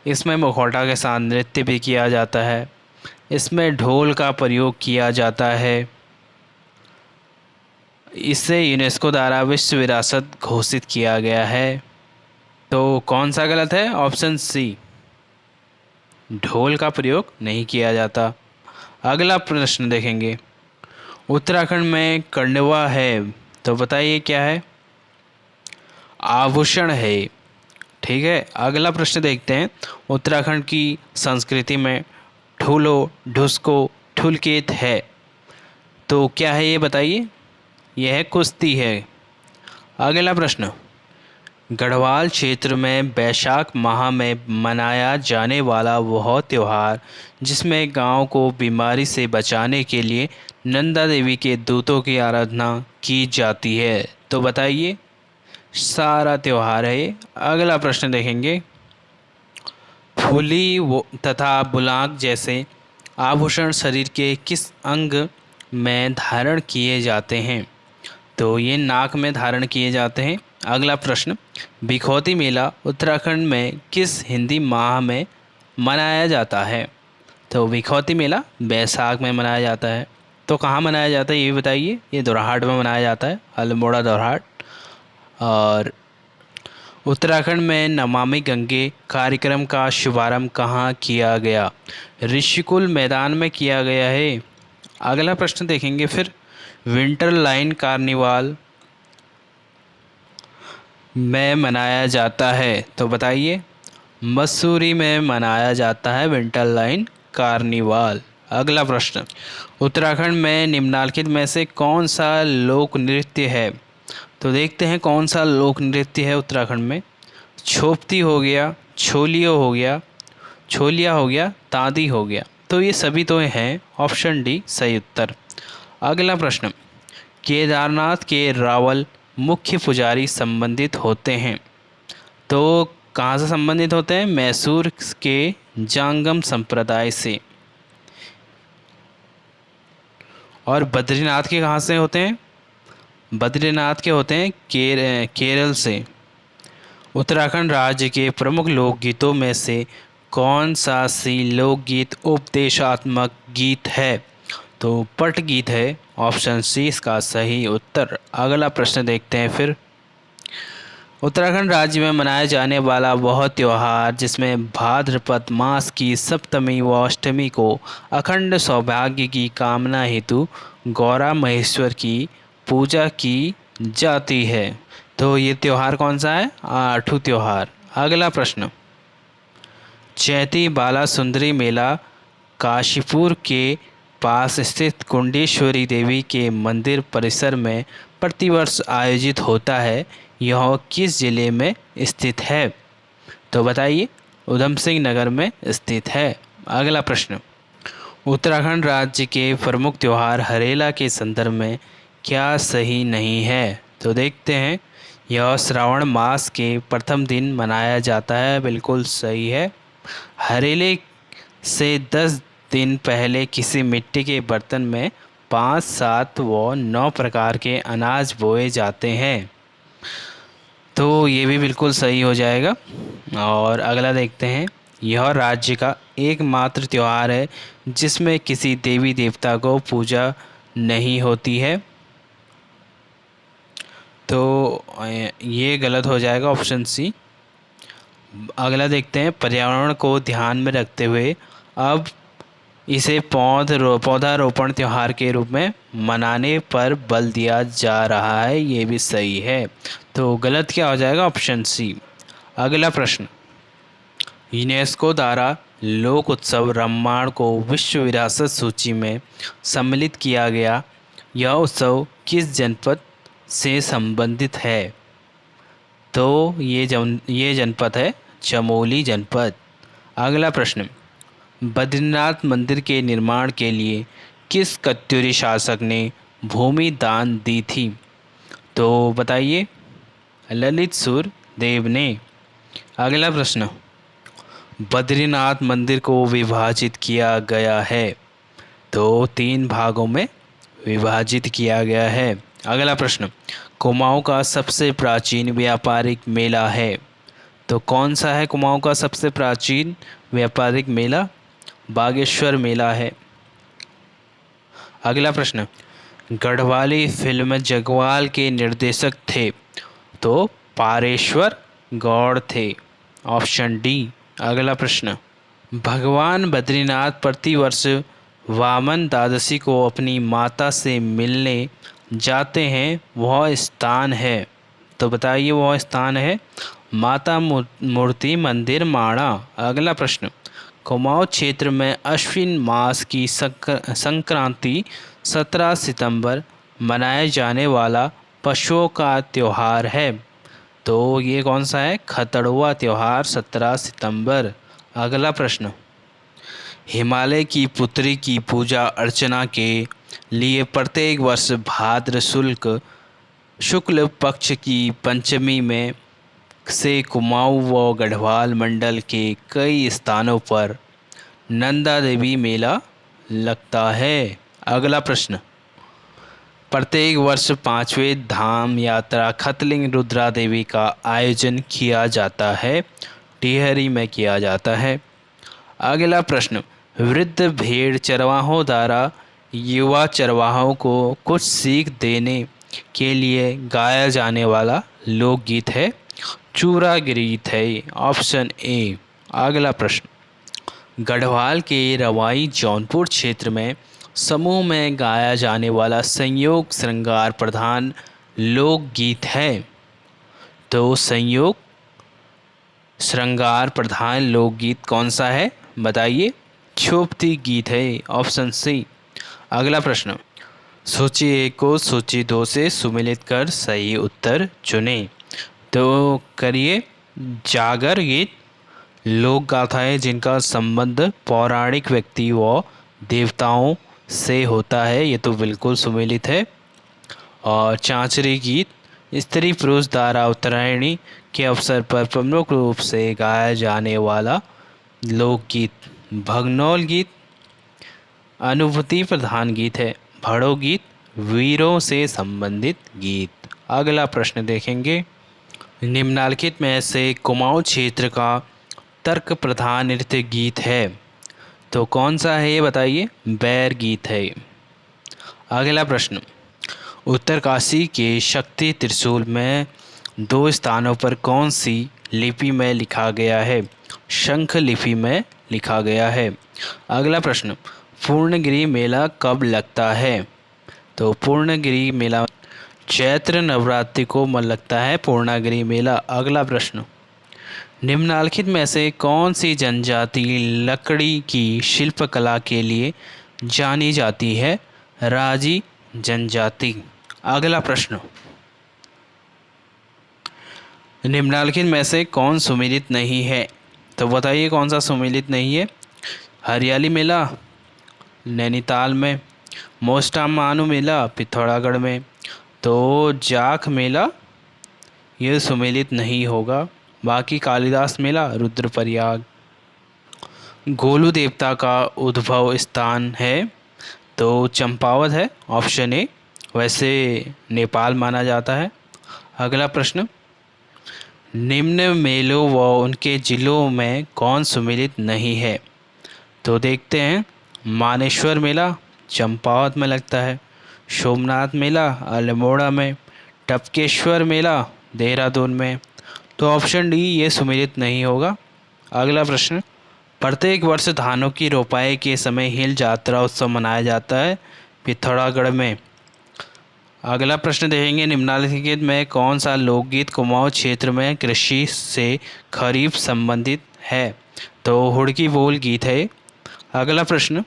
इसमें मुखौटा के साथ नृत्य भी किया जाता है। इसमें ढोल का प्रयोग किया जाता है। इसे यूनेस्को द्वारा विश्व विरासत घोषित किया गया है। तो कौन सा गलत है। ऑप्शन सी, ढोल का प्रयोग नहीं किया जाता। अगला प्रश्न देखेंगे। उत्तराखंड में कंडवा है, तो बताइए क्या है। आभूषण है, ठीक है। अगला प्रश्न देखते हैं। उत्तराखंड की संस्कृति में ठुलो, ढुसको, ठुलकेत है, तो क्या है ये बताइए। यह है कुश्ती है। अगला प्रश्न। गढ़वाल क्षेत्र में बैसाख माह में मनाया जाने वाला वह त्यौहार जिसमें गांव को बीमारी से बचाने के लिए नंदा देवी के दूतों की आराधना की जाती है, तो बताइए। सारा त्यौहार है। अगला प्रश्न देखेंगे। फुली तथा बुलाक जैसे आभूषण शरीर के किस अंग में धारण किए जाते हैं। तो ये नाक में धारण किए जाते हैं। अगला प्रश्न। बिखौती मेला उत्तराखंड में किस हिंदी माह में मनाया जाता है। तो बिखौती मेला बैसाख में मनाया जाता है। तो कहाँ मनाया जाता है ये भी बताइए। ये दोराहाट में मनाया जाता है, अल्मोड़ा दोराहाट। और उत्तराखंड में नमामि गंगे कार्यक्रम का शुभारंभ कहाँ किया गया। ऋषिकुल मैदान में किया गया है। अगला प्रश्न देखेंगे फिर। विंटर लाइन कार्निवाल में मनाया जाता है, तो बताइए। मसूरी में मनाया जाता है विंटर लाइन कार्निवाल। अगला प्रश्न। उत्तराखंड में निम्नलिखित में से कौन सा लोक नृत्य है। तो देखते हैं कौन सा लोक नृत्य है उत्तराखंड में। छोपती हो गया, छोलियो हो गया, छोलिया हो गया, तांदी हो गया। तो ये सभी तो हैं, ऑप्शन डी सही उत्तर। अगला प्रश्न। केदारनाथ के रावल मुख्य पुजारी संबंधित होते हैं, तो कहाँ से संबंधित होते हैं। मैसूर के जांगम संप्रदाय से। और बद्रीनाथ के कहाँ से होते हैं। बद्रीनाथ के होते हैं केरल से। उत्तराखंड राज्य के प्रमुख लोकगीतों में से कौन सा सी लोकगीत उपदेशात्मक गीत है। तो पट गीत है, ऑप्शन सी इसका सही उत्तर। अगला प्रश्न देखते हैं फिर। उत्तराखंड राज्य में मनाया जाने वाला वह त्यौहार जिसमें भाद्रपद मास की सप्तमी व अष्टमी को अखंड सौभाग्य की कामना हेतु गौरा महेश्वर की पूजा की जाती है, तो ये त्यौहार कौन सा है। आठू त्यौहार। अगला प्रश्न। चैती बाला सुंदरी मेला काशीपुर के पास स्थित कुंडेश्वरी देवी के मंदिर परिसर में प्रतिवर्ष आयोजित होता है, यह किस जिले में स्थित है? तो बताइए, उधम सिंह नगर में स्थित है। अगला प्रश्न, उत्तराखंड राज्य के प्रमुख त्यौहार हरेला के संदर्भ में क्या सही नहीं है? तो देखते हैं, यह श्रावण मास के प्रथम दिन मनाया जाता है, बिल्कुल सही है। हरेले से 10 दिन पहले किसी मिट्टी के बर्तन में 5, 7 व 9 प्रकार के अनाज बोए जाते हैं, तो ये भी बिल्कुल सही हो जाएगा। और अगला देखते हैं, यह राज्य का एकमात्र त्यौहार है जिसमें किसी देवी देवता को पूजा नहीं होती है, तो ये गलत हो जाएगा, ऑप्शन सी। अगला देखते हैं, पर्यावरण को ध्यान में रखते हुए अब इसे पौधारोपण त्यौहार के रूप में मनाने पर बल दिया जा रहा है, ये भी सही है, तो गलत क्या हो जाएगा? Option C. अगला प्रश्न, यूनेस्को द्वारा लोक उत्सव रामायण को विश्व विरासत सूची में सम्मिलित किया गया, यह उत्सव किस जनपद से संबंधित है? तो ये जनपद है चमोली जनपद। अगला प्रश्न, बद्रीनाथ मंदिर के निर्माण के लिए किस कत्यूरी शासक ने भूमि दान दी थी? तो बताइए, ललित सुरदेव ने। अगला प्रश्न, बद्रीनाथ मंदिर को विभाजित किया गया है, तो 3 भागों में विभाजित किया गया है। अगला प्रश्न, कुमाऊं का सबसे प्राचीन व्यापारिक मेला है, तो कौन सा है कुमाऊं का सबसे प्राचीन व्यापारिक मेला? बागेश्वर मेला है। अगला प्रश्न, गढ़वाली फिल्म जगवाल के निर्देशक थे, तो पारेश्वर गौड़ थे, ऑप्शन डी। अगला प्रश्न, भगवान बद्रीनाथ प्रतिवर्ष वामन द्वादशी को अपनी माता से मिलने जाते हैं, वह स्थान है, तो बताइए वह स्थान है माता मूर्ति मंदिर माणा। अगला प्रश्न, कुमाऊं क्षेत्र में अश्विन मास की संक्रांति 17 सितंबर मनाए जाने वाला पशुओं का त्यौहार है, तो ये कौन सा है? खतड़ुआ त्यौहार 17 सितंबर। अगला प्रश्न, हिमालय की पुत्री की पूजा अर्चना के लिए प्रत्येक वर्ष भाद्र शुक्ल पक्ष की पंचमी में से कुमाऊं व गढ़वाल मंडल के कई स्थानों पर नंदा देवी मेला लगता है। अगला प्रश्न, प्रत्येक वर्ष 5वें धाम यात्रा खतलिंग रुद्रा देवी का आयोजन किया जाता है, टिहरी में किया जाता है। अगला प्रश्न, वृद्ध भेड़ चरवाहों द्वारा युवा चरवाहों को कुछ सीख देने के लिए गाया जाने वाला लोकगीत है, चूरा गीत है, ऑप्शन ए। अगला प्रश्न, गढ़वाल के रवाई जौनपुर क्षेत्र में समूह में गाया जाने वाला संयोग श्रृंगार प्रधान लोकगीत है, तो संयोग श्रृंगार प्रधान लोकगीत कौन सा है? बताइए, छोपती गीत है, ऑप्शन सी। अगला प्रश्न, सूची 1 को सूची 2 से सुमेलित कर सही उत्तर चुनें, तो करिए। जागर गीत लोक गाथाएँ जिनका संबंध पौराणिक व्यक्ति व देवताओं से होता है, ये तो बिल्कुल सुमेलित है। और चांचरी गीत स्त्री पुरुष द्वारा उत्तरायणी के अवसर पर प्रमुख रूप से गाया जाने वाला लोकगीत। भगनौल गीत अनुभूति प्रधान गीत है। भड़ो गीत वीरों से संबंधित गीत। अगला प्रश्न देखेंगे, निम्नलिखित में से कुमाऊं क्षेत्र का तर्क प्रधान नृत्य गीत है, तो कौन सा है ये बताइए? बैर गीत है। अगला प्रश्न, उत्तरकाशी के शक्ति त्रिशूल में 2 स्थानों पर कौन सी लिपि में लिखा गया है? शंख लिपि में लिखा गया है। अगला प्रश्न, पूर्णगिरि मेला कब लगता है? तो पूर्णगिरि मेला चैत्र नवरात्रि को लगता है पूर्णगिरि मेला। अगला प्रश्न, निम्नलिखित में से कौन सी जनजाति लकड़ी की शिल्पकला के लिए जानी जाती है? राजी जनजाति। अगला प्रश्न, निम्नलिखित में से कौन सुमेलित नहीं है? तो बताइए कौन सा सुमेलित नहीं है? हरियाली मेला नैनीताल में, मोस्टा मानू मेला पिथौरागढ़ में, तो जाख मेला यह सुमेलित नहीं होगा। बाकी कालिदास मेला रुद्रप्रयाग। गोलू देवता का उद्भव स्थान है, तो चंपावत है, ऑप्शन ए। वैसे नेपाल माना जाता है। अगला प्रश्न, निम्न मेलों व उनके जिलों में कौन सुमेलित नहीं है? तो देखते हैं, मानेश्वर मेला चंपावत में लगता है, सोमनाथ मेला अल्मोड़ा में, टपकेश्वर मेला देहरादून में, तो ऑप्शन डी ये सुमेलित नहीं होगा। अगला प्रश्न, प्रत्येक वर्ष धानों की रोपाई के समय हिल जात्रा उत्सव मनाया जाता है, पिथौरागढ़ में। अगला प्रश्न देखेंगे, निम्नलिखित में कौन सा लोकगीत कुमाऊं क्षेत्र में कृषि से खरीफ संबंधित है? तो हुड़की बोल गीत है। अगला प्रश्न,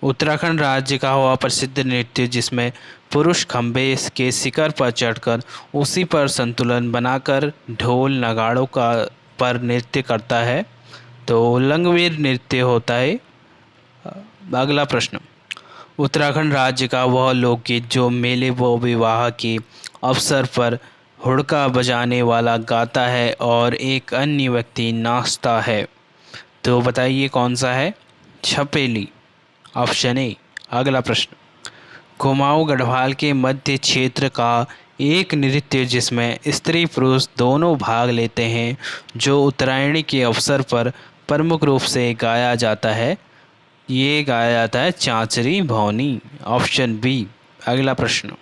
उत्तराखंड राज्य का हुआ प्रसिद्ध नृत्य जिसमें पुरुष खंबे के शिखर पर चढ़कर उसी पर संतुलन बनाकर ढोल नगाड़ों का पर नृत्य करता है, तो लंगवीर नृत्य होता है। अगला प्रश्न, उत्तराखंड राज्य का वह लोकगीत जो मेले व विवाह के अवसर पर हुड़का बजाने वाला गाता है और एक अन्य व्यक्ति नाचता है, तो बताइए कौन सा है? Chhapeli, option A. अगला प्रश्न, कुमाऊं गढ़वाल के मध्य क्षेत्र का एक नृत्य जिसमें स्त्री पुरुष दोनों भाग लेते हैं, जो उत्तरायणी के अवसर पर प्रमुख रूप से गाया जाता है, ये गाया जाता है चांचरी भौनी, ऑप्शन बी। अगला प्रश्न,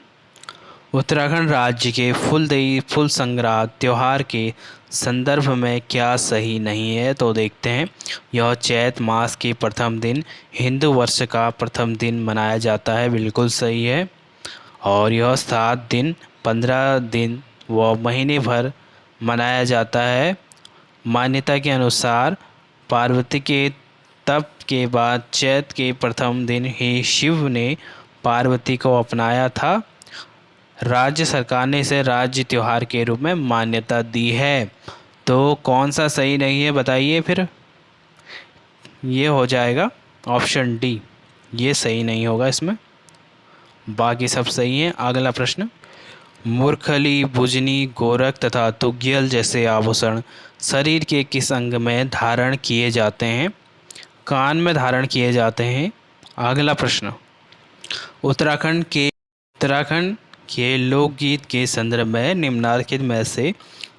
उत्तराखंड राज्य के फूलदेई फूल संग्राह त्यौहार के संदर्भ में क्या सही नहीं है? तो देखते हैं, यह चैत मास के प्रथम दिन हिंदू वर्ष का प्रथम दिन मनाया जाता है, बिल्कुल सही है। और यह 7 दिन 15 दिन व महीने भर मनाया जाता है। मान्यता के अनुसार पार्वती के तप के बाद चैत के प्रथम दिन ही शिव ने पार्वती को अपनाया था। राज्य सरकार ने इसे राज्य त्यौहार के रूप में मान्यता दी है, तो कौन सा सही नहीं है बताइए फिर? ये हो जाएगा ऑप्शन डी, ये सही नहीं होगा इसमें, बाकी सब सही है। अगला प्रश्न, मुरखली बुजनी गोरख तथा तुग्यल जैसे आभूषण शरीर के किस अंग में धारण किए जाते हैं? कान में धारण किए जाते हैं। अगला प्रश्न, उत्तराखंड के लोकगीत के संदर्भ में निम्नलिखित में से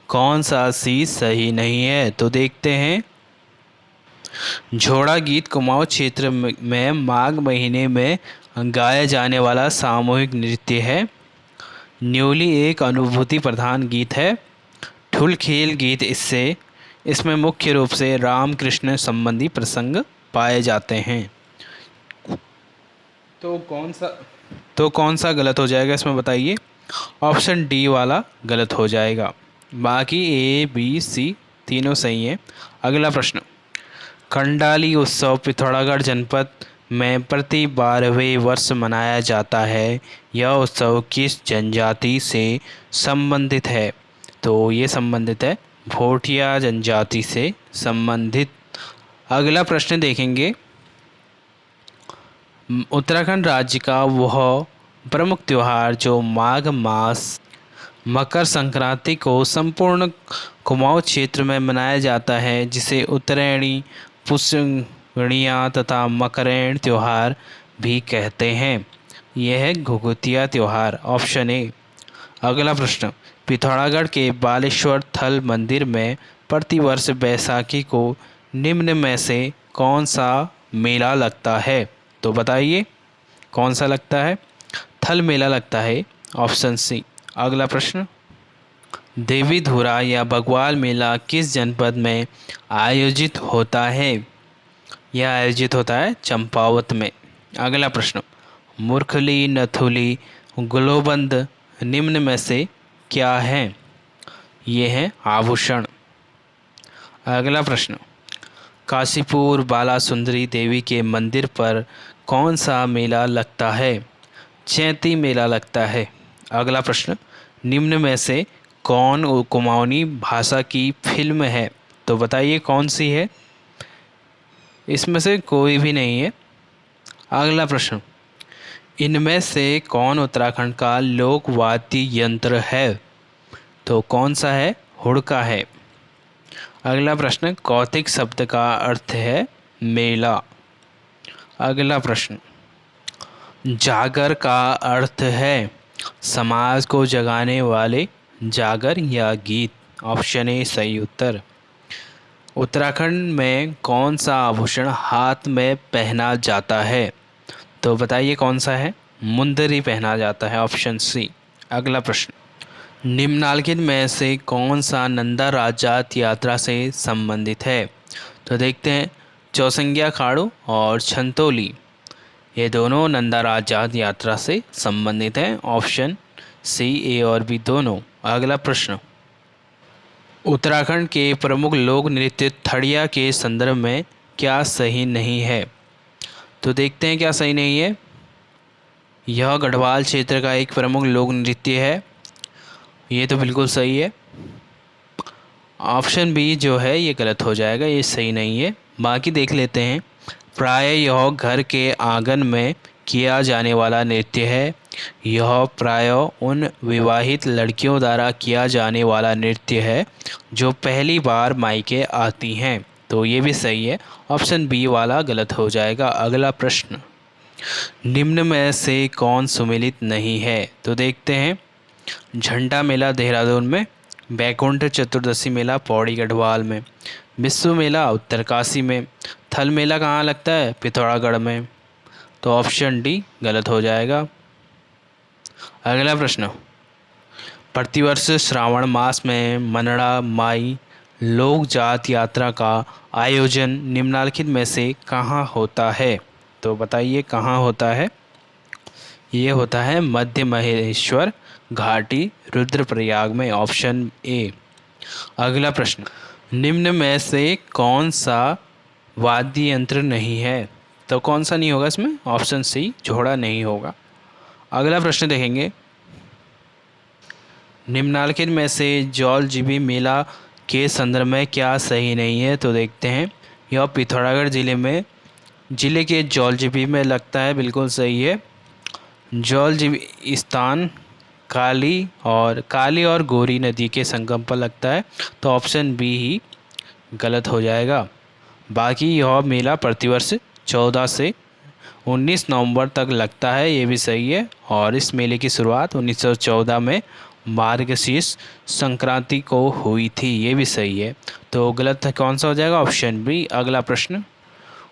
कौन सा चीज सही नहीं है? तो देखते हैं, झोड़ा गीत कुमाऊं क्षेत्र में माघ महीने में गाया जाने वाला सामूहिक नृत्य है। न्योली एक अनुभूति प्रधान गीत है। ठुल खेल गीत इसमें मुख्य रूप से राम कृष्ण संबंधी प्रसंग पाए जाते हैं। तो कौन सा गलत हो जाएगा इसमें बताइए? ऑप्शन डी वाला गलत हो जाएगा, बाकी ए बी सी तीनों सही हैं। अगला प्रश्न, खंडाली उत्सव पिथौरागढ़ जनपद में प्रति 12वें वर्ष मनाया जाता है। यह उत्सव किस जनजाति से संबंधित है? तो ये संबंधित है भोटिया जनजाति से संबंधित। अगला प्रश्न देखेंगे, उत्तराखंड राज्य का वह प्रमुख त्यौहार जो माघ मास मकर संक्रांति को संपूर्ण कुमाऊं क्षेत्र में मनाया जाता है, जिसे उत्तरायणी पुष्यणिया तथा मकरैण त्यौहार भी कहते हैं, यह है घुघुतिया त्यौहार, ऑप्शन ए। अगला प्रश्न, पिथौरागढ़ के बालेश्वर थल मंदिर में प्रतिवर्ष बैसाखी को निम्न में से कौन सा मेला लगता है? तो बताइए कौन सा लगता है? थल मेला लगता है, ऑप्शन सी। अगला प्रश्न, देवी धुरा या बग्वाल मेला किस जनपद में आयोजित होता है? यह आयोजित होता है चंपावत में। अगला प्रश्न, मुरखली नथुली गुलोबंद निम्न में से क्या है? ये है आभूषण। अगला प्रश्न, काशीपुर बाला सुंदरी देवी के मंदिर पर कौन सा मेला लगता है? चैती मेला लगता है। अगला प्रश्न, निम्न में से कौन कुमाऊनी भाषा की फिल्म है? तो बताइए कौन सी है? इसमें से कोई भी नहीं है। अगला प्रश्न, इनमें से कौन उत्तराखंड का लोक वाद्य यंत्र है? तो कौन सा है? हुड़का है। अगला प्रश्न, कौतिक शब्द का अर्थ है मेला। अगला प्रश्न, जागर का अर्थ है समाज को जगाने वाले जागर या गीत। ऑप्शन ए सही उत्तर। उत्तराखंड में कौन सा आभूषण हाथ में पहना जाता है? तो बताइए कौन सा है? मुंदरी पहना जाता है। Option C. अगला प्रश्न, निम्नलिखित में से कौन सा नंदा राजात यात्रा से संबंधित है? तो देखते हैं, चौसंगिया खाड़ू और छंतोली, ये दोनों नंदा राजात यात्रा से संबंधित हैं। ऑप्शन सी, ए और बी दोनों। अगला प्रश्न, उत्तराखंड के प्रमुख लोक नृत्य थड़िया के संदर्भ में क्या सही नहीं है? तो देखते हैं क्या सही नहीं है। यह गढ़वाल क्षेत्र का एक प्रमुख लोक नृत्य है, ये तो बिल्कुल सही है। ऑप्शन बी जो है ये गलत हो जाएगा, ये सही नहीं है। बाकी देख लेते हैं। प्राय यह घर के आंगन में किया जाने वाला नृत्य है। यह प्राय उन विवाहित लड़कियों द्वारा किया जाने वाला नृत्य है जो पहली बार मायके आती हैं। तो ये भी सही है। ऑप्शन बी वाला गलत हो जाएगा। अगला प्रश्न, निम्न में से कौन सुमेलित नहीं है? तो देखते हैं, झंडा मेला देहरादून में, बैकुंठ चतुर्दशी मेला पौड़ी गढ़वाल में, विश्व मेला उत्तरकाशी में, थल मेला कहाँ लगता है? पिथौरागढ़ में। तो ऑप्शन डी गलत हो जाएगा। अगला प्रश्न, प्रतिवर्ष श्रावण मास में मनड़ा माई लोक जात यात्रा का आयोजन निम्नलिखित में से कहाँ होता है? तो बताइए कहाँ होता है? ये होता है मध्य महेश्वर घाटी रुद्रप्रयाग में। Option A. अगला प्रश्न, निम्न में से कौन सा वाद्य यंत्र नहीं है? तो कौन सा नहीं होगा इसमें? ऑप्शन सी, झोड़ा नहीं होगा। अगला प्रश्न देखेंगे, निम्नलिखित में से जौलजीबी मेला के संदर्भ में क्या सही नहीं है? तो देखते हैं, यह पिथौरागढ़ जिले के जौलजीबी में लगता है, बिल्कुल सही है। जौलजीबी स्थान काली और गोरी नदी के संगम पर लगता है। तो ऑप्शन बी ही गलत हो जाएगा। बाकी यह मेला प्रतिवर्ष 14 से 19 नवंबर तक लगता है, ये भी सही है। और इस मेले की शुरुआत 1914 में मार्गशीर्ष संक्रांति को हुई थी, ये भी सही है। तो गलत कौन सा हो जाएगा? Option B. अगला प्रश्न,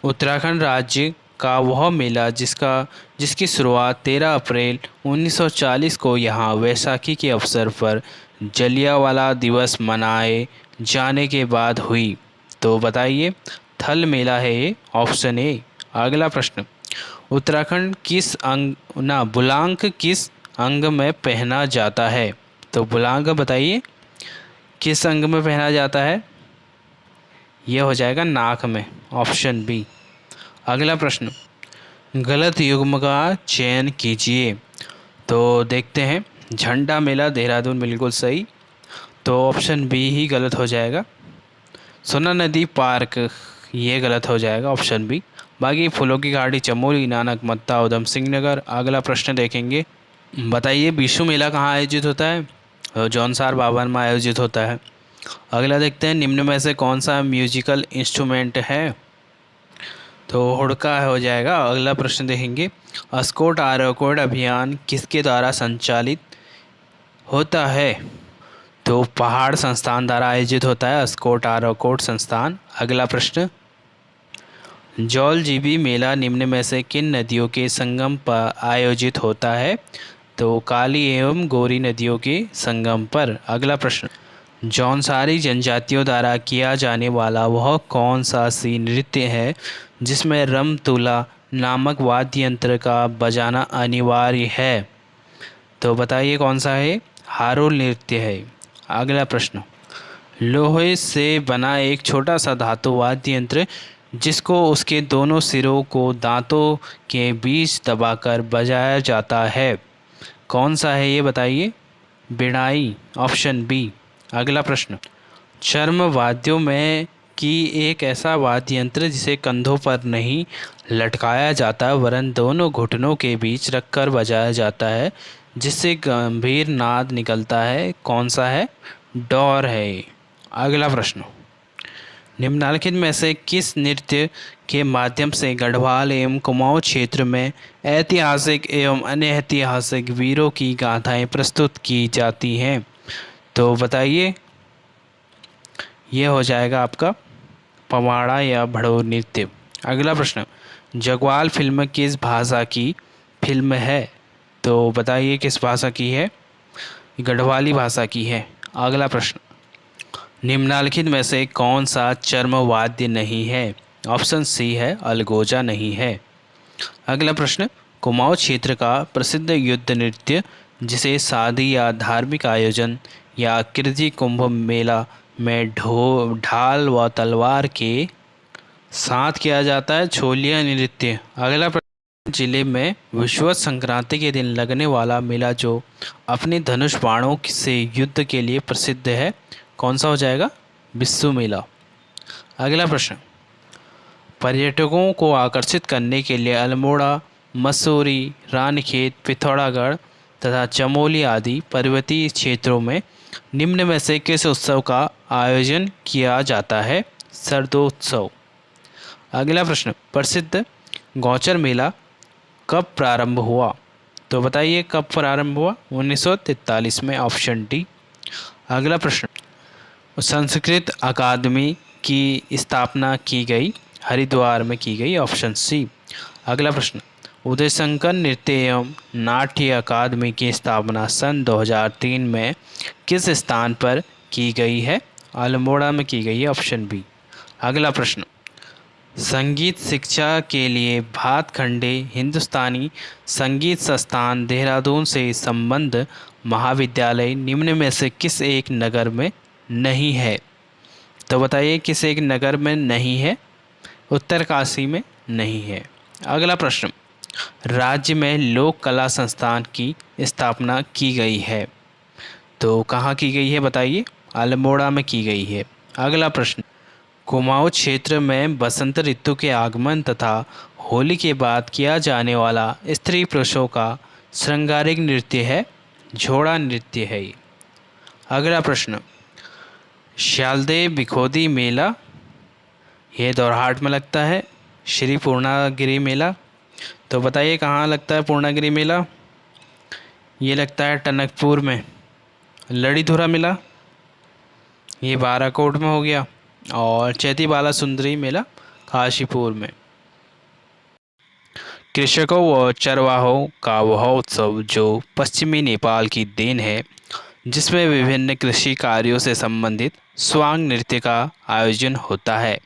उत्तराखंड राज्य का वह मेला जिसकी शुरुआत 13 अप्रैल 1940 को यहाँ वैसाखी के अवसर पर जलियांवाला दिवस मनाए जाने के बाद हुई। तो बताइए, थल मेला है ये। Option A. अगला प्रश्न, उत्तराखंड बुलांक किस अंग में पहना जाता है? तो बुलांक बताइए किस अंग में पहना जाता है? यह हो जाएगा नाक में। Option B. अगला प्रश्न, गलत युग्म का चयन कीजिए। तो देखते हैं, झंडा मेला देहरादून बिल्कुल सही। तो ऑप्शन बी ही गलत हो जाएगा। सोना नदी पार्क, ये गलत हो जाएगा। Option B. बाकी फूलों की घाटी चमोली, नानक मत्ता, उधम सिंह नगर। अगला प्रश्न देखेंगे, बताइए विश्व मेला कहाँ आयोजित होता है? जौनसार बावन में आयोजित होता है। अगला देखते हैं, निम्न में से कौन सा म्यूजिकल इंस्ट्रूमेंट है? तो हुड़का हो जाएगा। अगला प्रश्न देखेंगे, स्काउट आर्कोड अभियान किसके द्वारा संचालित होता है? तो पहाड़ संस्थान द्वारा आयोजित होता है, स्काउट आर्कोड संस्थान। अगला प्रश्न, जौलजीबी मेला निम्न में से किन नदियों के संगम पर आयोजित होता है? तो काली एवं गोरी नदियों के संगम पर। अगला प्रश्न, जौनसारी जनजातियों द्वारा किया जाने वाला वह कौन सा सी नृत्य है जिसमें रमतुला नामक वाद्य यंत्र का बजाना अनिवार्य है? तो बताइए कौन सा है? हारोल नृत्य है। अगला प्रश्न, लोहे से बना एक छोटा सा धातु वाद्य यंत्र जिसको उसके दोनों सिरों को दांतों के बीच दबाकर बजाया जाता है, कौन सा है ये बताइए? बिनाई, ऑप्शन बी। अगला प्रश्न, चर्म वाद्यों में की एक ऐसा वाद्य यंत्र जिसे कंधों पर नहीं लटकाया जाता वरन दोनों घुटनों के बीच रखकर बजाया जाता है जिससे गंभीर नाद निकलता है, कौन सा है? डोर है ये। अगला प्रश्न, निम्नलिखित में से किस नृत्य के माध्यम से गढ़वाल एवं कुमाऊं क्षेत्र में ऐतिहासिक एवं अनैतिहासिक वीरों की गाथाएं प्रस्तुत की जाती हैं? तो बताइए, ये हो जाएगा आपका पवाड़ा या भड़ोर नृत्य। अगला प्रश्न, जगवाल फिल्म किस भाषा की फिल्म है? तो बताइए किस भाषा की है? गढ़वाली भाषा की है। अगला प्रश्न, निम्नलिखित में से कौन सा चर्म वाद्य नहीं है? ऑप्शन सी है अलगोजा नहीं है। अगला प्रश्न, कुमाऊं क्षेत्र का प्रसिद्ध युद्ध नृत्य जिसे शादी या धार्मिक आयोजन या कृषि कुंभ मेला में ढाल व तलवार के साथ किया जाता है, छोलिया नृत्य। अगला प्रश्न, जिले में विषुवत संक्रांति के दिन लगने वाला मेला जो अपने धनुष बाणों से युद्ध के लिए प्रसिद्ध है, कौन सा हो जाएगा? बिस्सू मेला। अगला प्रश्न, पर्यटकों को आकर्षित करने के लिए अल्मोड़ा, मसूरी, रानीखेत, पिथौरागढ़ तथा चमोली आदि पर्वतीय क्षेत्रों में निम्न में से किस उत्सव का आयोजन किया जाता है? सरदोत्सव। अगला प्रश्न, प्रसिद्ध गौचर मेला कब प्रारंभ हुआ? तो बताइए कब प्रारंभ हुआ? 1943 में, ऑप्शन डी। अगला प्रश्न, संस्कृत अकादमी की स्थापना की गई, हरिद्वार में की गई, ऑप्शन सी। अगला प्रश्न, उदय शंकर नृत्य एवं नाट्य अकादमी की स्थापना सन 2003 में किस स्थान पर की गई है? अल्मोड़ा में की गई है, ऑप्शन बी। अगला प्रश्न, संगीत शिक्षा के लिए भातखंडे हिंदुस्तानी संगीत संस्थान देहरादून से संबद्ध महाविद्यालय निम्न में से किस एक नगर में नहीं है? तो बताइए किस एक नगर में नहीं है? उत्तरकाशी में नहीं है। अगला प्रश्न, राज्य में लोक कला संस्थान की स्थापना की गई है, तो कहाँ की गई है बताइए? अल्मोड़ा में की गई है। अगला प्रश्न, कुमाऊं क्षेत्र में बसंत ऋतु के आगमन तथा होली के बाद किया जाने वाला स्त्री पुरुषों का श्रृंगारिक नृत्य है, झोड़ा नृत्य है ये। अगला प्रश्न, शालदेव बिखोदी मेला ये दोरहाट में लगता है। श्री पूर्णागिरि मेला, तो बताइए कहाँ लगता है पूर्णागिरि मेला? ये लगता है टनकपुर में। लड़ीधुरा मेला ये बाराकोट में हो गया, और चैती बाला सुंदरी मेला काशीपुर में। कृषकों व चरवाहों का वह उत्सव जो पश्चिमी नेपाल की देन है, जिसमें विभिन्न कृषि कार्यों से संबंधित स्वांग नृत्य का आयोजन होता है,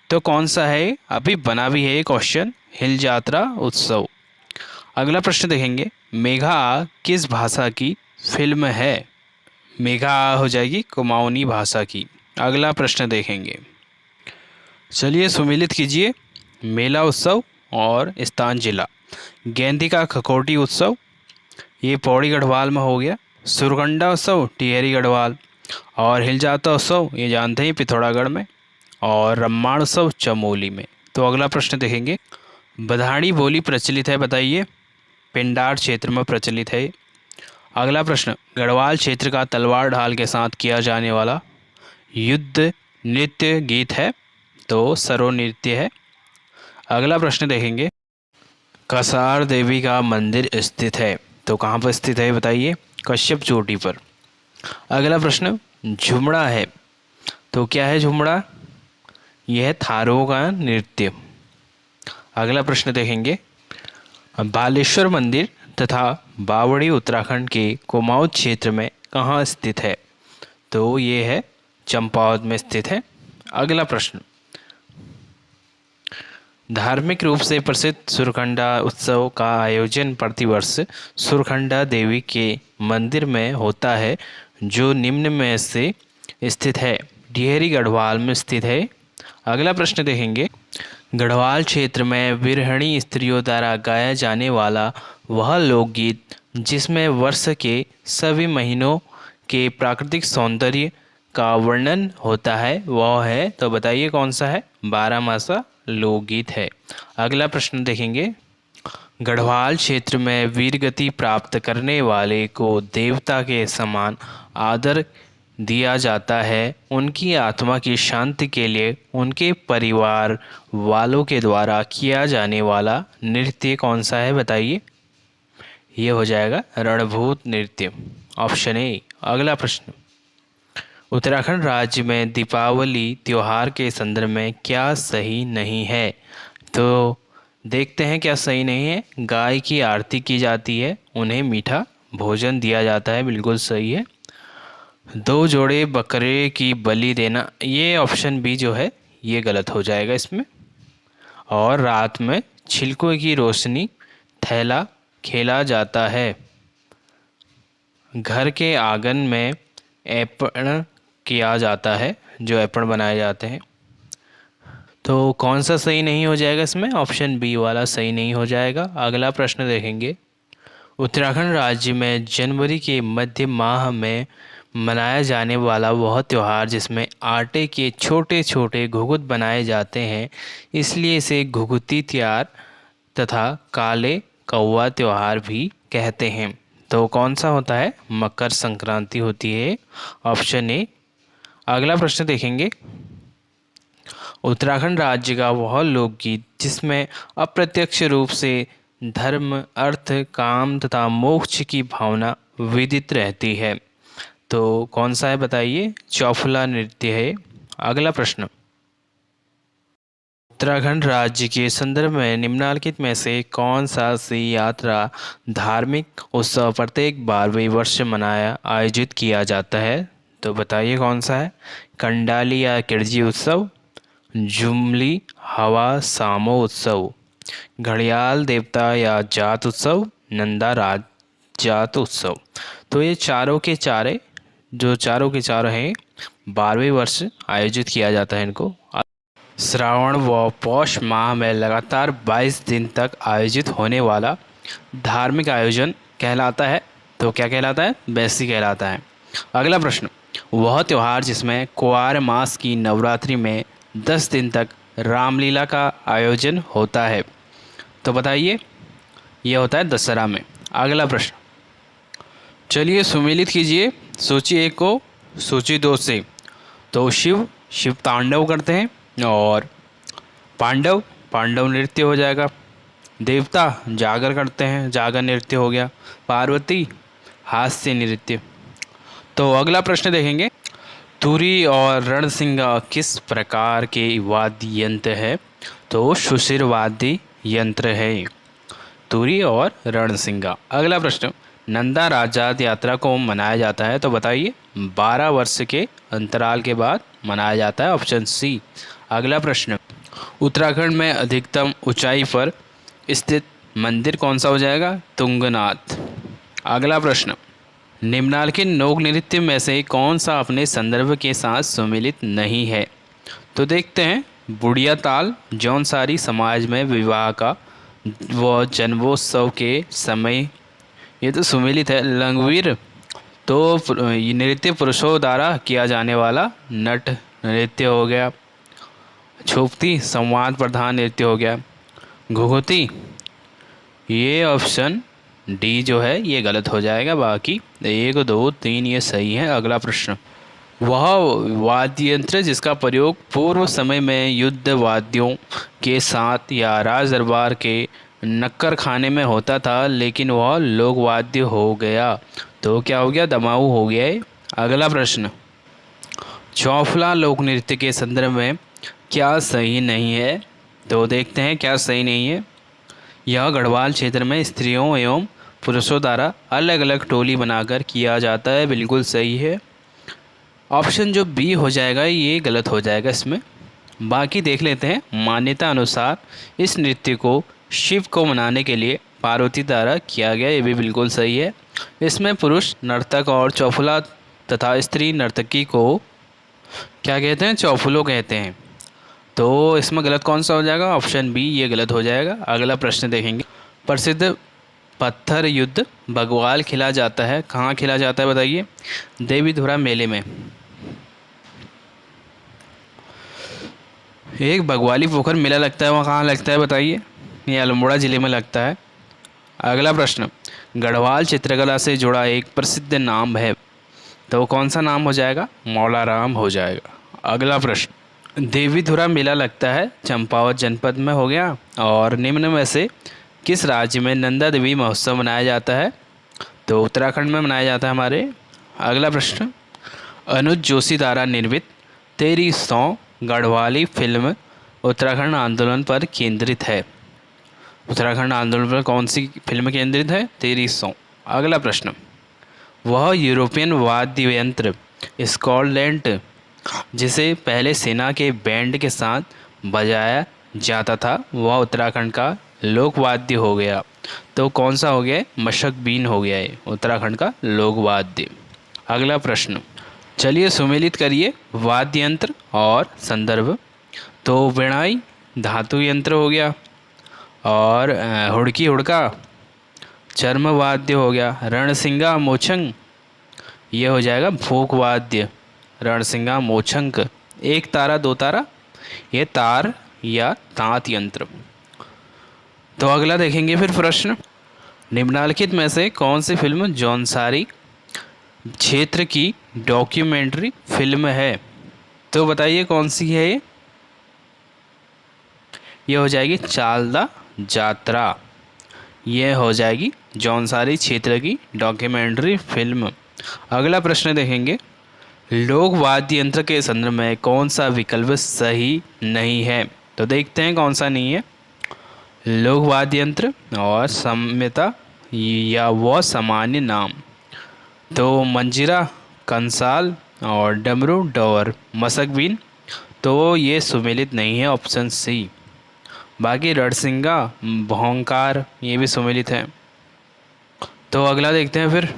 तो कौन सा है? अभी बना भी है क्वेश्चन, हिल जात्रा उत्सव। अगला प्रश्न देखेंगे, मेघा किस भाषा की फिल्म है? मेघा हो जाएगी कुमाऊनी भाषा की। अगला प्रश्न देखेंगे, चलिए सुमेलित कीजिए। मेला उत्सव और स्थान जिला। गेंदी का खकोटी उत्सव ये पौड़ी गढ़वाल में हो गया। सुरकंडा उत्सव टिहरी गढ़वाल, और हिलजाता उत्सव ये जानते हैं पिथौरागढ़ में, और रम्माण उत्सव चमोली में। तो अगला प्रश्न देखेंगे, बधाड़ी बोली प्रचलित है बताइए? पिंडार क्षेत्र में प्रचलित है। अगला प्रश्न, गढ़वाल क्षेत्र का तलवार ढाल के साथ किया जाने वाला युद्ध नृत्य गीत है, तो सरो नृत्य है। अगला प्रश्न देखेंगे, कसार देवी का मंदिर स्थित है, तो कहाँ पर स्थित है बताइए? कश्यप चोटी पर। अगला प्रश्न, झुमड़ा है, तो क्या है झुमड़ा? यह है थारों का नृत्य। अगला प्रश्न देखेंगे, बालेश्वर मंदिर तथा बावड़ी उत्तराखंड के कुमाऊं क्षेत्र में कहाँ स्थित है? तो ये है चंपावत में स्थित है। अगला प्रश्न, धार्मिक रूप से प्रसिद्ध सुरखंडा उत्सव का आयोजन प्रतिवर्ष सुरखंडा देवी के मंदिर में होता है, जो निम्न में से स्थित है? टिहरी गढ़वाल में स्थित है। अगला प्रश्न देखेंगे, गढ़वाल क्षेत्र में विरहणी स्त्रियों द्वारा गाया जाने वाला वह लोकगीत जिसमें वर्ष के सभी महीनों के प्राकृतिक सौंदर्य का वर्णन होता है वह है, तो बताइए कौन सा है। बारहमासा लोकगीत है। अगला प्रश्न देखेंगे। गढ़वाल क्षेत्र में वीरगति प्राप्त करने वाले को देवता के समान आदर दिया जाता है। उनकी आत्मा की शांति के लिए उनके परिवार वालों के द्वारा किया जाने वाला नृत्य कौन सा है, बताइए। ये हो जाएगा रणभूत नृत्य, ऑप्शन ए। अगला प्रश्न। उत्तराखंड राज्य में दीपावली त्योहार के संदर्भ में क्या सही नहीं है, तो देखते हैं क्या सही नहीं है। गाय की आरती की जाती है, उन्हें मीठा भोजन दिया जाता है, बिल्कुल सही है। 2 जोड़े बकरे की बलि देना, ये ऑप्शन बी जो है ये गलत हो जाएगा इसमें। और रात में छिलकों की रोशनी थैला खेला जाता है। घर के आंगन में ऐपण किया जाता है, जो ऐपण बनाए जाते हैं। तो कौन सा सही नहीं हो जाएगा इसमें, ऑप्शन बी वाला सही नहीं हो जाएगा। अगला प्रश्न देखेंगे। उत्तराखंड राज्य में जनवरी के मध्य माह में मनाया जाने वाला वह त्यौहार जिसमें आटे के छोटे छोटे घुघुत बनाए जाते हैं, इसलिए इसे घुघुती त्योहार तथा काले कौवा त्यौहार भी कहते हैं। तो कौन सा होता है, मकर संक्रांति होती है, ऑप्शन ए। अगला प्रश्न देखेंगे। उत्तराखंड राज्य का वह लोकगीत जिसमें अप्रत्यक्ष रूप से धर्म, अर्थ, काम तथा मोक्ष की भावना विदित रहती है, तो कौन सा है बताइए। चौफुला नृत्य है। अगला प्रश्न। उत्तराखंड राज्य के संदर्भ में निम्नलिखित में से कौन सा सी यात्रा धार्मिक उत्सव प्रत्येक 12वें वर्ष मनाया आयोजित किया जाता है, तो बताइए कौन सा है। कंडाली या किरजी उत्सव, जुमली हवा सामो उत्सव, घड़ियाल देवता या जात उत्सव, नंदा राज जात उत्सव। तो ये चारों के चारों हैं 12वें वर्ष आयोजित किया जाता है इनको। श्रावण व पौष माह में लगातार 22 दिन तक आयोजित होने वाला धार्मिक आयोजन कहलाता है, तो क्या कहलाता है, बैसी कहलाता है। अगला प्रश्न। वह त्यौहार जिसमें कुआर मास की नवरात्रि में 10 दिन तक रामलीला का आयोजन होता है, तो बताइए। यह होता है दशहरा में। अगला प्रश्न। चलिए सुमेलित कीजिए सूची 1 को सूची 2 से। तो शिव तांडव करते हैं, और पांडव नृत्य हो जाएगा। देवता जागर करते हैं, जागर नृत्य हो गया। पार्वती हास्य नृत्य। तो अगला प्रश्न देखेंगे। तुरी और रणसिंगा किस प्रकार के वाद्य यंत्र है, तो सुशिर वाद्य यंत्र है तुरी और रणसिंगा। अगला प्रश्न। नंदा राजात यात्रा को मनाया जाता है, तो बताइए। 12 वर्ष के अंतराल के बाद मनाया जाता है, ऑप्शन सी। अगला प्रश्न। उत्तराखंड में अधिकतम ऊंचाई पर स्थित मंदिर कौन सा हो जाएगा, तुंगनाथ। अगला प्रश्न। निम्नलिखित लोक नृत्य में से कौन सा अपने संदर्भ के साथ सुमेलित नहीं है, तो देखते हैं। बुढ़िया ताल जौनसारी समाज में विवाह का व जन्मोत्सव के समय, ये तो सुमेलित है। लंगवीर तो ये नृत्य पुरुषों द्वारा किया जाने वाला नट नृत्य हो गया। छोपती संवाद प्रधान नृत्य हो गया। घुघुती, ये ऑप्शन डी जो है ये गलत हो जाएगा, बाकी 1 2 3 ये सही है। अगला प्रश्न। वह वाद्य यंत्र जिसका प्रयोग पूर्व समय में युद्ध वाद्यों के साथ या राज दरबार के नक्कर खाने में होता था, लेकिन वह लोक वाद्य हो गया, तो क्या हो गया, दमाऊ हो गया है। अगला प्रश्न। चौफला लोक नृत्य के संदर्भ में क्या सही नहीं है, तो देखते हैं क्या सही नहीं है। यह गढ़वाल क्षेत्र में स्त्रियों एवं पुरुषों द्वारा अलग अलग टोली बनाकर किया जाता है, बिल्कुल सही है। ऑप्शन जो बी हो जाएगा ये गलत हो जाएगा इसमें। बाकी देख लेते हैं। मान्यता अनुसार इस नृत्य को शिव को मनाने के लिए पार्वती द्वारा किया गया, ये भी बिल्कुल सही है। इसमें पुरुष नर्तक और चौफुला तथा स्त्री नर्तकी को क्या कहते हैं, चौफुलो कहते हैं, तो इसमें गलत कौन सा हो जाएगा, ऑप्शन बी ये गलत हो जाएगा। अगला प्रश्न देखेंगे। प्रसिद्ध पत्थर युद्ध बग्वाल खेला जाता है, कहाँ खेला जाता है बताइए? देवीधुरा मेले में। एक बग्वाली पोखर मेला लगता है, वहाँ कहाँ लगता है बताइए? ये अल्मोड़ा ज़िले में लगता है। अगला प्रश्न, गढ़वाल चित्रकला से जुड़ा एक प्रसिद्ध नाम है, तो कौन सा नाम हो जाएगा? मौलाराम हो जाएगा। अगला प्रश्न, देवीधुरा मेला लगता है चंपावत जनपद में हो गया, और निम्न में से किस राज्य में नंदा देवी महोत्सव मनाया जाता है? तो उत्तराखंड में मनाया जाता है हमारे। अगला प्रश्न, अनुज जोशी द्वारा निर्मित तेरी सौ गढ़वाली फिल्म उत्तराखंड आंदोलन पर केंद्रित है। उत्तराखंड आंदोलन पर कौन सी फिल्म केंद्रित है? तेरी सौ। अगला प्रश्न, वह यूरोपियन वाद्य यंत्र स्कॉटलैंड जिसे पहले सेना के बैंड के साथ बजाया जाता था, वह उत्तराखंड का लोकवाद्य हो गया, तो कौन सा हो गया? मशक बीन हो गया है उत्तराखंड का लोकवाद्य। अगला प्रश्न, चलिए सुमेलित करिए वाद्य यंत्र और संदर्भ। तो वीणाई धातु यंत्र हो गया, और हुड़की हुड़का चर्म वाद्य हो गया। रणसिंगा मोचंग ये हो जाएगा भोग वाद्य। रणसिंगा मोचंक। एक तारा दो तारा ये तार या तांत यंत्र। तो अगला देखेंगे फिर प्रश्न, निम्नलिखित में से कौन सी फिल्म जौनसारी क्षेत्र की डॉक्यूमेंट्री फिल्म है? तो बताइए कौन सी है ये हो जाएगी चालदा जात्रा। ये हो जाएगी जौनसारी क्षेत्र की डॉक्यूमेंट्री फिल्म। अगला प्रश्न देखेंगे, लोक वाद्य यंत्र के संदर्भ में कौन सा विकल्प सही नहीं है? तो देखते हैं कौन सा नहीं है। लोक वाद्य यंत्र और साम्यता या वो सामान्य नाम। तो मंजीरा, कंसाल और डमरू डोर मसकबीन, तो ये सुमेलित नहीं है, ऑप्शन सी। बाकी रणसिंगा भोंकार ये भी सुमेलित है। तो अगला देखते हैं फिर,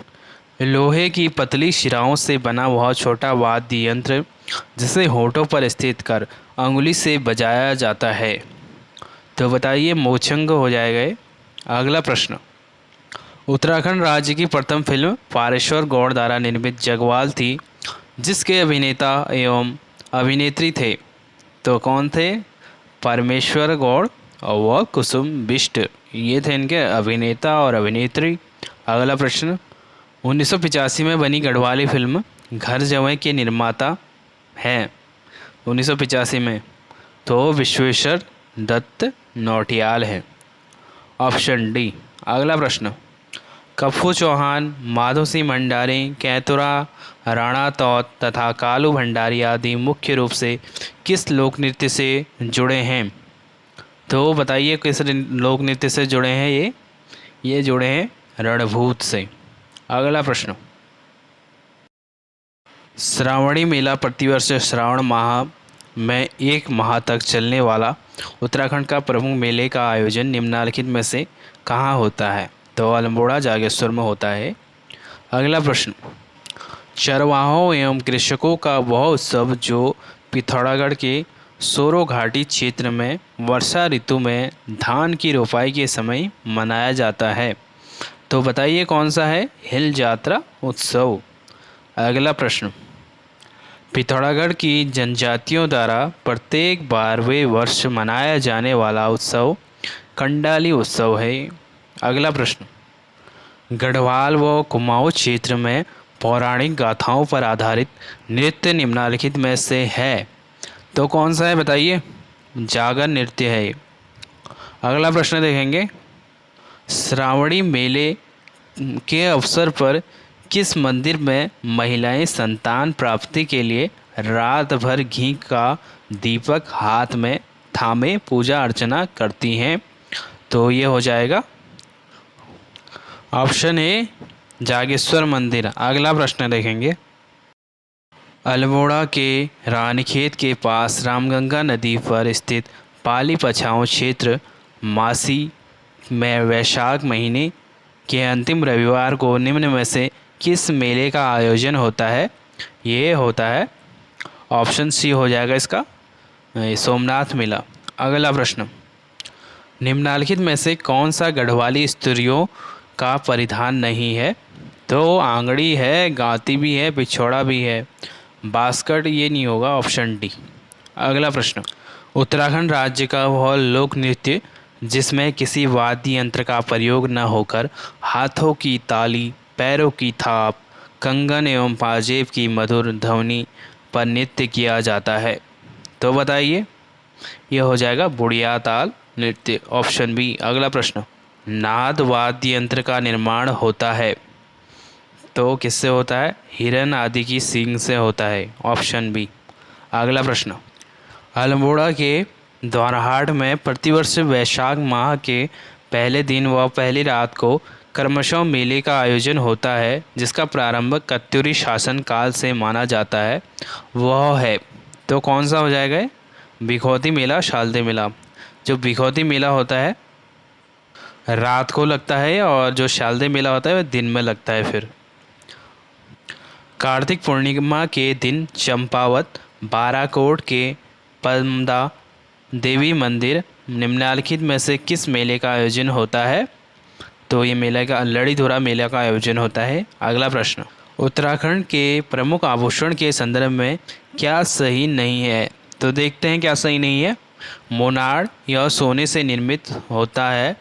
लोहे की पतली शिराओं से बना वह छोटा वाद्य यंत्र जिसे होठों पर स्थित कर अंगुली से बजाया जाता है, तो बताइए मोचंग हो जाएगा ये। अगला प्रश्न, उत्तराखंड राज्य की प्रथम फिल्म पारेश्वर गौड़ द्वारा निर्मित जगवाल थी, जिसके अभिनेता एवं अभिनेत्री थे, तो कौन थे? परमेश्वर गौड़ और वह कुसुम बिष्ट, ये थे इनके अभिनेता और अभिनेत्री। अगला प्रश्न, 1985 में बनी गढ़वाली फिल्म घर जवाई के निर्माता हैं 1985 में, तो विश्वेश्वर दत्त नौटियाल है, ऑप्शन डी। अगला प्रश्न, कप्पू चौहान, माधो सिंह भंडारी, कैतुरा, राणा तौत तथा कालू भंडारी आदि मुख्य रूप से किस लोक नृत्य से जुड़े हैं? तो बताइए किस लोक नृत्य से जुड़े हैं ये जुड़े हैं रणभूत से। अगला प्रश्न, श्रावणी मेला प्रतिवर्ष श्रावण माह में एक माह तक चलने वाला उत्तराखंड का प्रमुख मेले का आयोजन निम्नलिखित में से कहाँ होता है? तो अल्मोड़ा जागेश्वर में होता है। अगला प्रश्न, चरवाहों एवं कृषकों का वह उत्सव जो पिथौरागढ़ के सोरो घाटी क्षेत्र में वर्षा ऋतु में धान की रोपाई के समय मनाया जाता है, तो बताइए कौन सा है? हिल जात्रा उत्सव। अगला प्रश्न, पिथौरागढ़ की जनजातियों द्वारा प्रत्येक 12वें वर्ष मनाया जाने वाला उत्सव कंडाली उत्सव है। अगला प्रश्न, गढ़वाल व कुमाऊं क्षेत्र में पौराणिक गाथाओं पर आधारित नृत्य निम्नलिखित में से है, तो कौन सा है बताइए? जागर नृत्य है। अगला प्रश्न देखेंगे, श्रावणी मेले के अवसर पर किस मंदिर में महिलाएं संतान प्राप्ति के लिए रात भर घी का दीपक हाथ में थामे पूजा अर्चना करती हैं? तो ये हो जाएगा ऑप्शन ए जागेश्वर मंदिर। अगला प्रश्न देखेंगे, अल्मोड़ा के रानीखेत के पास रामगंगा नदी पर स्थित पाली पछाऊ क्षेत्र मासी में वैशाख महीने के अंतिम रविवार को निम्न में से किस मेले का आयोजन होता है? ये होता है ऑप्शन सी हो जाएगा इसका सोमनाथ मेला। अगला प्रश्न, निम्नलिखित में से कौन सा गढ़वाली स्त्रियों का परिधान नहीं है? तो आंगड़ी है, गाती भी है, पिछौड़ा भी है। बास्कट ये नहीं होगा, ऑप्शन डी। अगला प्रश्न, उत्तराखंड राज्य का वह लोक नृत्य जिसमें किसी वाद्य यंत्र का प्रयोग न होकर हाथों की ताली, पैरों की थाप, कंगन एवं पाजेब की मधुर ध्वनि पर नृत्य किया जाता है, तो बताइए। यह हो जाएगा बुढ़िया ताल नृत्य, ऑप्शन बी। अगला प्रश्न, नाद वाद्य यंत्र का निर्माण होता है तो किससे होता है? हिरन आदि की सींग से होता है, ऑप्शन बी। अगला प्रश्न, अल्मोड़ा के द्वाराहाट में प्रतिवर्ष वैशाख माह के पहले दिन व पहली रात को कर्मशः मेले का आयोजन होता है जिसका प्रारंभ कत्यूरी शासन काल से माना जाता है, वह है, तो कौन सा हो जाएगा ये? भिखौती मेला, शालदे मेला। जो भिखौती मेला होता है रात को लगता है और जो शालदे मेला होता है वह दिन में लगता है। फिर कार्तिक पूर्णिमा के दिन चंपावत, बाराकोट के पद्मदा देवी मंदिर निम्नलिखित में से किस मेले का आयोजन होता है? तो ये मेला का लड़ीधुरा मेला का आयोजन होता है। अगला प्रश्न, उत्तराखंड के प्रमुख आभूषण के संदर्भ में क्या सही नहीं है? तो देखते हैं क्या सही नहीं है। मोनाड़ यह सोने से निर्मित होता है,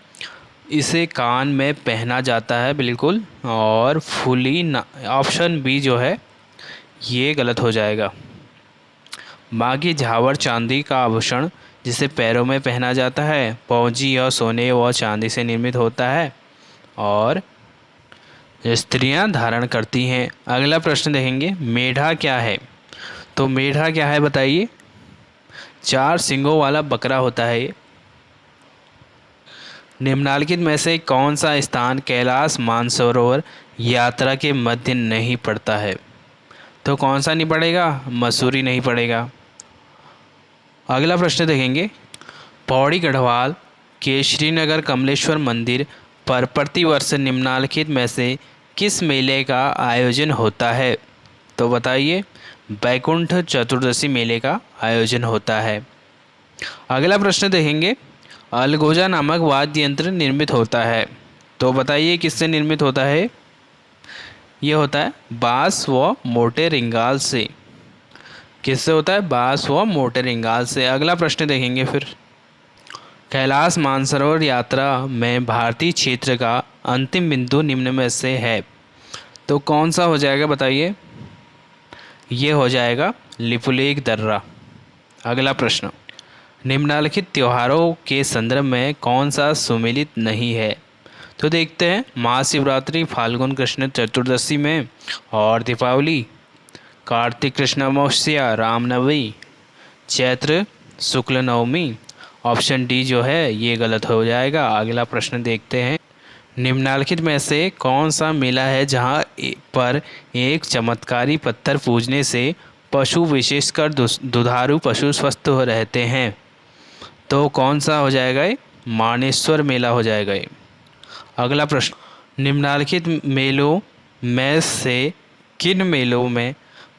इसे कान में पहना जाता है बिल्कुल, और फूली ना, ऑप्शन बी जो है ये गलत हो जाएगा। बाकी झावर चांदी का आभूषण जिसे पैरों में पहना जाता है, पौंजी यह सोने व चांदी से निर्मित होता है और स्त्रियां धारण करती हैं। अगला प्रश्न देखेंगे, मेढ़ा क्या है? तो मेढ़ा क्या है बताइए? 4 सींगों वाला बकरा होता है ये। निम्नलिखित में से कौन सा स्थान कैलाश मानसरोवर यात्रा के मध्य नहीं पड़ता है? तो कौन सा नहीं पड़ेगा? मसूरी नहीं पड़ेगा। अगला प्रश्न देखेंगे, पौड़ी गढ़वाल के श्रीनगर कमलेश्वर मंदिर पर प्रतिवर्ष निम्नलिखित में से किस मेले का आयोजन होता है? तो बताइए, बैकुंठ चतुर्दशी मेले का आयोजन होता है। अगला प्रश्न देखेंगे, अलगोजा नामक वाद्य यंत्र निर्मित होता है, तो बताइए किससे निर्मित होता है? ये होता है बांस व मोटे रिंगाल से। किससे होता है? बांस व मोटे रिंगाल से। अगला प्रश्न देखेंगे फिर, कैलाश मानसरोवर यात्रा में भारतीय क्षेत्र का अंतिम बिंदु निम्न में से है, तो कौन सा हो जाएगा बताइए? ये हो जाएगा लिपुलेख दर्रा। अगला प्रश्न, निम्नलिखित त्योहारों के संदर्भ में कौन सा सुमेलित नहीं है? तो देखते हैं, महाशिवरात्रि फाल्गुन कृष्ण चतुर्दशी में, और दीपावली, कार्तिक कृष्ण अमावस्या, रामनवमी, चैत्र शुक्ल नवमी। ऑप्शन डी जो है ये गलत हो जाएगा। अगला प्रश्न देखते हैं, निम्नलिखित में से कौन सा मेला है जहां पर एक चमत्कारी पत्थर पूजने से पशु विशेषकर दुधारू पशु स्वस्थ हो रहते हैं? तो कौन सा हो जाएगा ये? मानेश्वर मेला हो जाएगा ये। अगला प्रश्न, निम्नलिखित मेलों में से किन मेलों में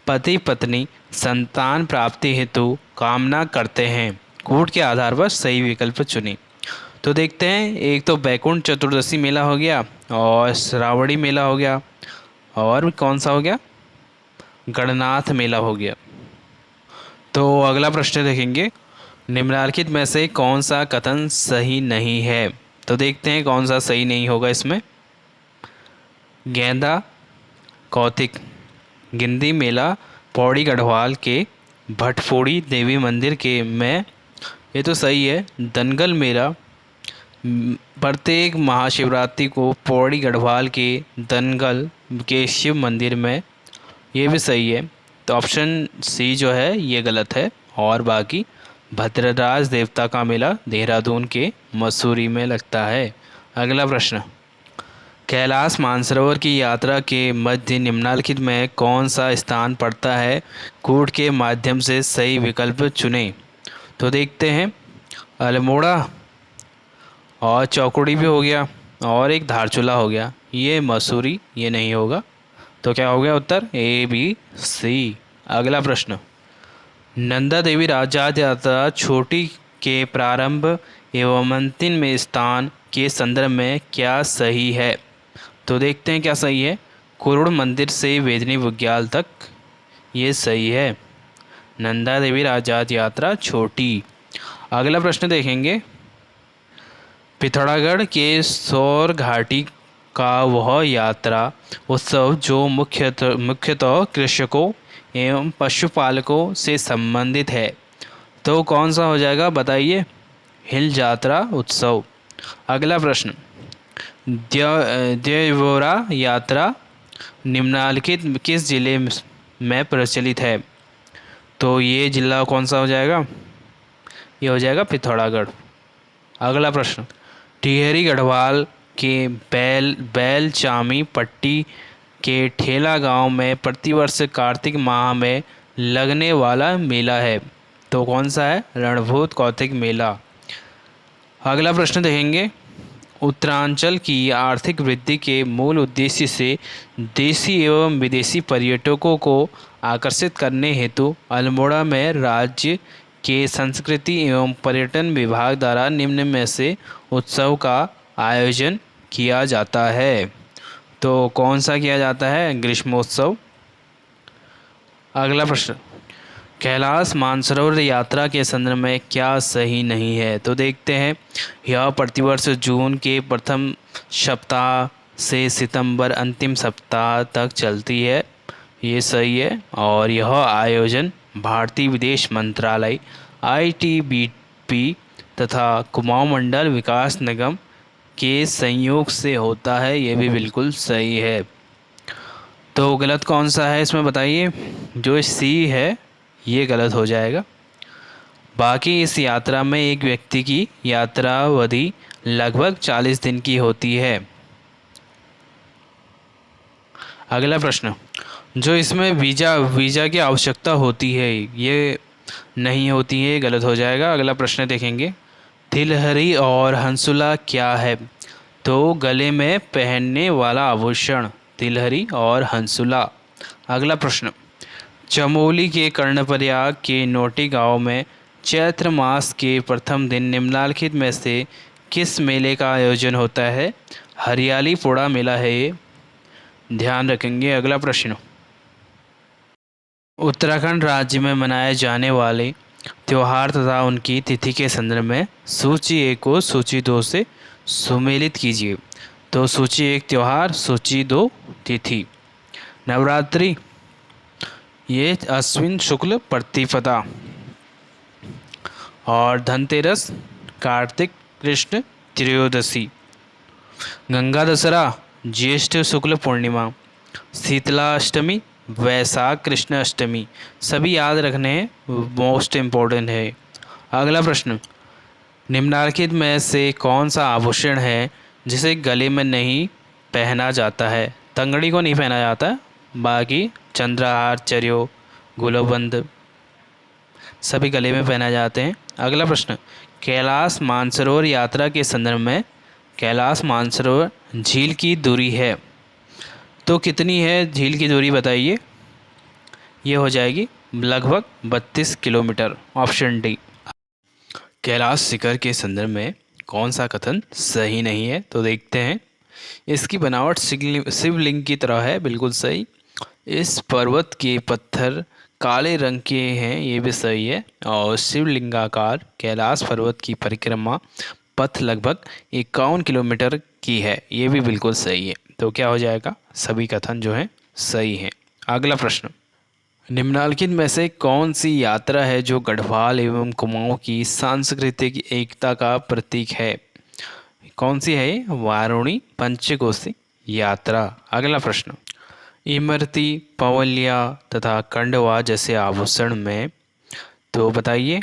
पति पत्नी संतान प्राप्ति हेतु कामना करते हैं? कूट के आधार पर सही विकल्प चुनें। तो देखते हैं, एक तो बैकुंठ चतुर्दशी मेला हो गया, और श्रावणी मेला हो गया, और कौन सा हो गया? गणनाथ मेला हो गया। तो अगला प्रश्न देखेंगे, निम्नलिखित में से कौन सा कथन सही नहीं है? तो देखते हैं कौन सा सही नहीं होगा इसमें। गेंदा कौतिक गिंदी मेला पौड़ी गढ़वाल के भटफोड़ी देवी मंदिर के में, ये तो सही है। दंगल मेला प्रत्येक महाशिवरात्रि को पौड़ी गढ़वाल के दंगल के शिव मंदिर में, ये भी सही है। तो ऑप्शन सी जो है ये गलत है। और बाकी भद्रराज देवता का मेला देहरादून के मसूरी में लगता है। अगला प्रश्न, कैलाश मानसरोवर की यात्रा के मध्य निम्नलिखित में कौन सा स्थान पड़ता है? कूट के माध्यम से सही विकल्प चुनें। तो देखते हैं, अल्मोड़ा और चौकुड़ी भी हो गया, और एक धारचूला हो गया, ये मसूरी ये नहीं होगा। तो क्या हो गया उत्तर? A B C. अगला प्रश्न, नंदा देवी राजाद यात्रा छोटी के प्रारंभ एवं अंतिम में स्थान के संदर्भ में क्या सही है? तो देखते हैं क्या सही है। कुरुड़ मंदिर से वेदनी बुग्याल तक, ये सही है। नंदा देवी आजाद यात्रा छोटी। अगला प्रश्न देखेंगे। पिथौरागढ़ के सौर घाटी का वह यात्रा उत्सव जो मुख्यतः कृषकों एवं पशुपालकों से संबंधित है, तो कौन सा हो जाएगा बताइए। हिल जात्रा उत्सव। अगला प्रश्न। देवोरा यात्रा निम्नलिखित किस जिले में प्रचलित है, तो ये जिला कौन सा हो जाएगा। ये हो जाएगा पिथौरागढ़। अगला प्रश्न। टिहरी गढ़वाल के बैल चामी पट्टी के ठेला गांव में प्रतिवर्ष कार्तिक माह में लगने वाला मेला है, तो कौन सा है। रणभूत कौतिक मेला। अगला प्रश्न देखेंगे। उत्तरांचल की आर्थिक वृद्धि के मूल उद्देश्य से देशी एवं विदेशी पर्यटकों को आकर्षित करने हेतु अल्मोड़ा में राज्य के संस्कृति एवं पर्यटन विभाग द्वारा निम्न में से उत्सव का आयोजन किया जाता है, तो कौन सा किया जाता है। ग्रीष्मोत्सव। अगला प्रश्न। कैलाश मानसरोवर यात्रा के संदर्भ में क्या सही नहीं है, तो देखते हैं। यह प्रतिवर्ष जून के प्रथम सप्ताह से सितंबर अंतिम सप्ताह तक चलती है, ये सही है। और यह आयोजन भारतीय विदेश मंत्रालय ITBP तथा कुमाऊं मंडल विकास निगम के संयोग से होता है, ये भी बिल्कुल सही है। तो गलत कौन सा है इसमें बताइए। जो सी है ये गलत हो जाएगा। बाकी इस यात्रा में एक व्यक्ति की यात्रावधि लगभग 40 दिन की होती है। अगला प्रश्न। जो इसमें वीज़ा की आवश्यकता होती है, ये नहीं होती है, गलत हो जाएगा। अगला प्रश्न देखेंगे। तिलहरी और हंसुला क्या है, तो गले में पहनने वाला आभूषण तिलहरी और हंसुला। अगला प्रश्न। चमोली के कर्णप्रयाग के नोटी गांव में चैत्र मास के प्रथम दिन निम्नलिखित में से किस मेले का आयोजन होता है। हरियाली पोड़ा मेला है ये, ध्यान रखेंगे। अगला प्रश्न। उत्तराखंड राज्य में मनाए जाने वाले त्यौहार तथा उनकी तिथि के संदर्भ में सूची 1 को सूची 2 से सुमेलित कीजिए, तो सूची 1 त्यौहार, सूची 2 तिथि। नवरात्रि ये अश्विन शुक्ल प्रतिपदा, और धनतेरस कार्तिक कृष्ण त्रयोदशी। गंगा दशहरा ज्येष्ठ शुक्ल पूर्णिमा। शीतला अष्टमी वैशाख कृष्ण अष्टमी। सभी याद रखने हैं, मोस्ट इम्पोर्टेंट है। अगला प्रश्न। निम्नलिखित में से कौन सा आभूषण है जिसे गले में नहीं पहना जाता है। तंगड़ी को नहीं पहना जाता, बाकी चंद्रहार, चर्यो, गुलबंद सभी गले में पहना जाते हैं। अगला प्रश्न। कैलाश मानसरोवर यात्रा के संदर्भ में कैलाश मानसरोवर झील की दूरी है, तो कितनी है झील की दूरी बताइए। ये हो जाएगी लगभग 32 किलोमीटर, ऑप्शन डी। कैलाश शिखर के संदर्भ में कौन सा कथन सही नहीं है, तो देखते हैं। इसकी बनावट शिवलिंग की तरह है, बिल्कुल सही। इस पर्वत के पत्थर काले रंग के हैं, ये भी सही है। और शिवलिंगाकार कैलाश पर्वत की परिक्रमा पथ लगभग 51 किलोमीटर की है, ये भी बिल्कुल सही है। तो क्या हो जाएगा, सभी कथन जो हैं सही हैं। अगला प्रश्न। निम्नलिखित में से कौन सी यात्रा है जो गढ़वाल एवं कुमाऊं की सांस्कृतिक एकता का प्रतीक है। कौन सी है, वारुणी पंचकोशी यात्रा। अगला प्रश्न। इमरती, पवलिया तथा कंडवा जैसे आभूषण में, तो बताइए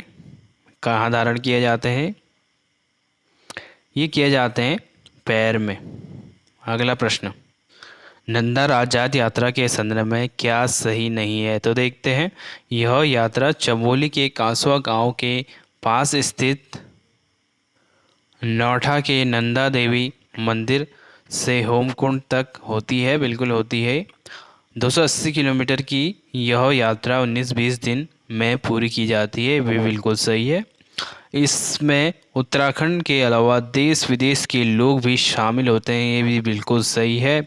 कहाँ धारण किए जाते हैं। ये किए जाते हैं पैर में। अगला प्रश्न। नंदा आजाद यात्रा के संदर्भ में क्या सही नहीं है, तो देखते हैं। यह यात्रा चमोली के कासवा गांव के पास स्थित नौठा के नंदा देवी मंदिर से होमकुंड तक होती है, बिल्कुल होती है। 280 किलोमीटर की यह यात्रा 19-20 दिन में पूरी की जाती है, भी बिल्कुल सही है। इसमें उत्तराखंड के अलावा देश विदेश के लोग भी शामिल होते हैं, ये भी बिल्कुल सही है।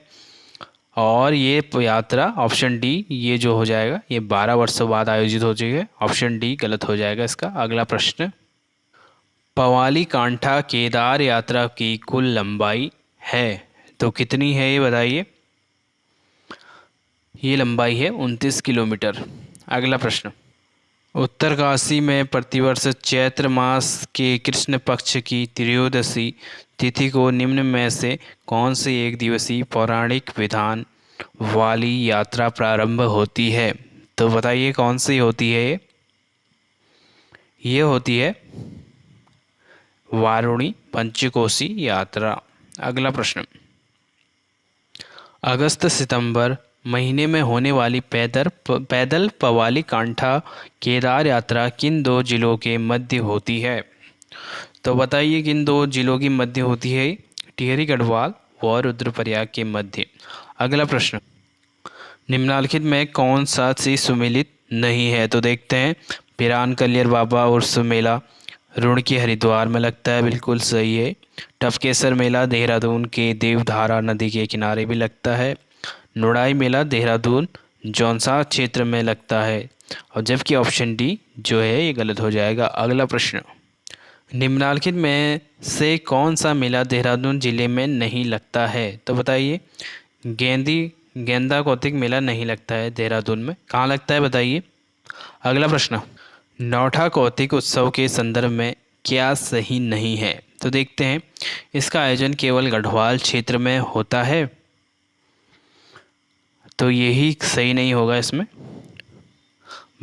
और ये यात्रा ऑप्शन डी, ये जो हो जाएगा ये 12 वर्षों बाद आयोजित हो चुकी है। ऑप्शन डी गलत हो जाएगा इसका। अगला प्रश्न, पवाली कांठा केदार यात्रा की कुल लंबाई है तो कितनी है, ये बताइए। ये लंबाई है 29 किलोमीटर। अगला प्रश्न, उत्तरकाशी में प्रतिवर्ष चैत्र मास के कृष्ण पक्ष की त्रयोदशी तिथि को निम्न में से कौन सी एक दिवसीय पौराणिक विधान वाली यात्रा प्रारंभ होती है, तो बताइए कौन सी होती है ये होती है वारुणी पंचकोशी यात्रा। अगला प्रश्न, अगस्त सितंबर महीने में होने वाली पैदल पवाली कांठा केदार यात्रा किन दो जिलों के मध्य होती है, तो बताइए किन दो जिलों की मध्य होती है। टिहरी गढ़वाल और रुद्रप्रयाग के मध्य। अगला प्रश्न, निम्नलिखित में कौन सा चीज सुमेलित नहीं है, तो देखते हैं। पिरान कलियर बाबा उर्स मेला रुड़की हरिद्वार में लगता है, बिल्कुल सही है। टपकेसर मेला देहरादून के देवधारा नदी के किनारे भी लगता है। नुड़ाई मेला देहरादून जौनसा क्षेत्र में लगता है, और जबकि ऑप्शन डी जो है ये गलत हो जाएगा। अगला प्रश्न, निम्नलिखित में से कौन सा मेला देहरादून जिले में नहीं लगता है, तो बताइए। गेंदा कौतिक मेला नहीं लगता है देहरादून में, कहाँ लगता है बताइए। अगला प्रश्न, नौठा कौतिक उत्सव के संदर्भ में क्या सही नहीं है, तो देखते हैं। इसका आयोजन केवल गढ़वाल क्षेत्र में होता है, तो यही सही नहीं होगा इसमें।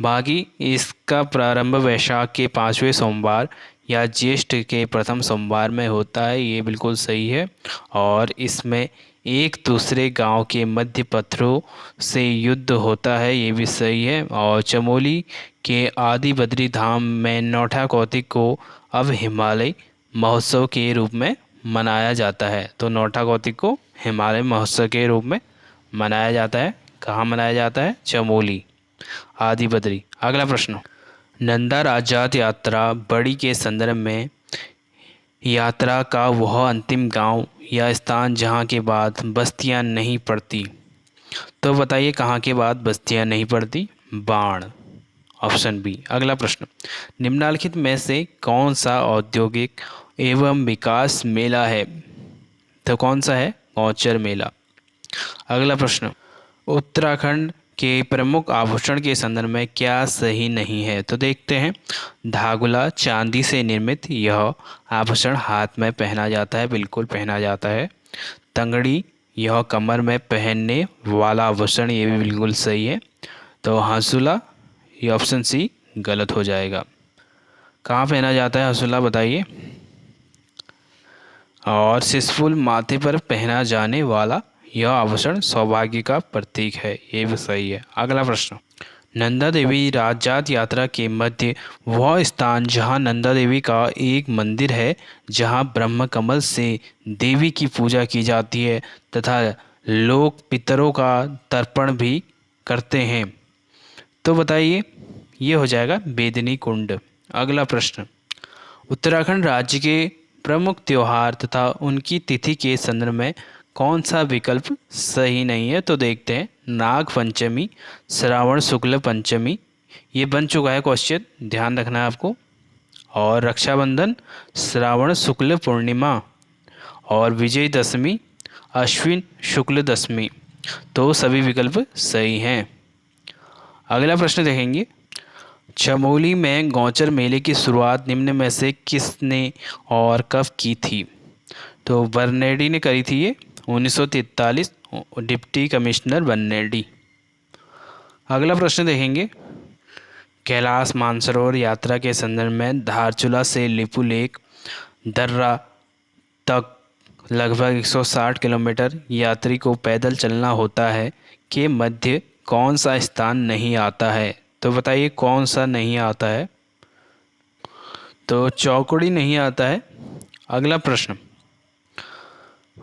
बाकी इसका प्रारंभ वैशाख के 5वें सोमवार या ज्येष्ठ के प्रथम सोमवार में होता है, ये बिल्कुल सही है। और इसमें एक दूसरे गांव के मध्य पत्थरों से युद्ध होता है, ये भी सही है। और चमोली के आदि बद्री धाम में नौठा कौतिक को अब हिमालय महोत्सव के रूप में मनाया जाता है, तो नौठा कौतिक को हिमालय महोत्सव के रूप में मनाया जाता है। कहाँ मनाया जाता है, चमोली आदि बद्री। अगला प्रश्न, नंदा राजात यात्रा बड़ी के संदर्भ में यात्रा का वह अंतिम गांव या स्थान जहां के बाद बस्तियां नहीं पड़ती, तो बताइए कहाँ के बाद बस्तियां नहीं पड़ती, बाण, ऑप्शन बी। अगला प्रश्न, निम्नलिखित में से कौन सा औद्योगिक एवं विकास मेला है, तो कौन सा है, गौचर मेला। अगला प्रश्न, उत्तराखंड के प्रमुख आभूषण के संदर्भ में क्या सही नहीं है, तो देखते हैं। धागुला चांदी से निर्मित यह आभूषण हाथ में पहना जाता है, बिल्कुल पहना जाता है। तंगड़ी यह कमर में पहनने वाला आभूषण, ये भी बिल्कुल सही है। तो हंसुला, ये ऑप्शन सी गलत हो जाएगा। कहाँ पहना जाता है हंसुला, बताइए। और सिसफुल माथे पर पहना जाने वाला यह आभूषण सौभाग्य का प्रतीक है, ये भी सही है। अगला प्रश्न, नंदा देवी राजात यात्रा के मध्य वह स्थान जहां नंदा देवी का एक मंदिर है, जहां ब्रह्म कमल से देवी की पूजा की जाती है तथा लोग पितरों का तर्पण भी करते हैं, तो बताइए। ये हो जाएगा बेदनी कुंड। अगला प्रश्न, उत्तराखंड राज्य के प्रमुख त्योहार तथा उनकी तिथि के संदर्भ में कौन सा विकल्प सही नहीं है, तो देखते हैं। नाग पंचमी, श्रावण शुक्ल पंचमी, ये बन चुका है क्वेश्चन, ध्यान रखना है आपको। और रक्षाबंधन श्रावण शुक्ल पूर्णिमा, और विजयदशमी अश्विन शुक्ल दशमी, तो सभी विकल्प सही हैं। अगला प्रश्न देखेंगे, चमोली में गौचर मेले की शुरुआत निम्न में से किसने और कब की थी, तो बर्नेडी ने करी थी ये 1943, डिप्टी कमिश्नर बर्नेडी। अगला प्रश्न देखेंगे, कैलाश मानसरोवर यात्रा के संदर्भ में धारचूला से लिपुलेख दर्रा तक लगभग 160 किलोमीटर यात्री को पैदल चलना होता है के मध्य कौन सा स्थान नहीं आता है, तो बताइए कौन सा नहीं आता है, तो चौकड़ी नहीं आता है। अगला प्रश्न,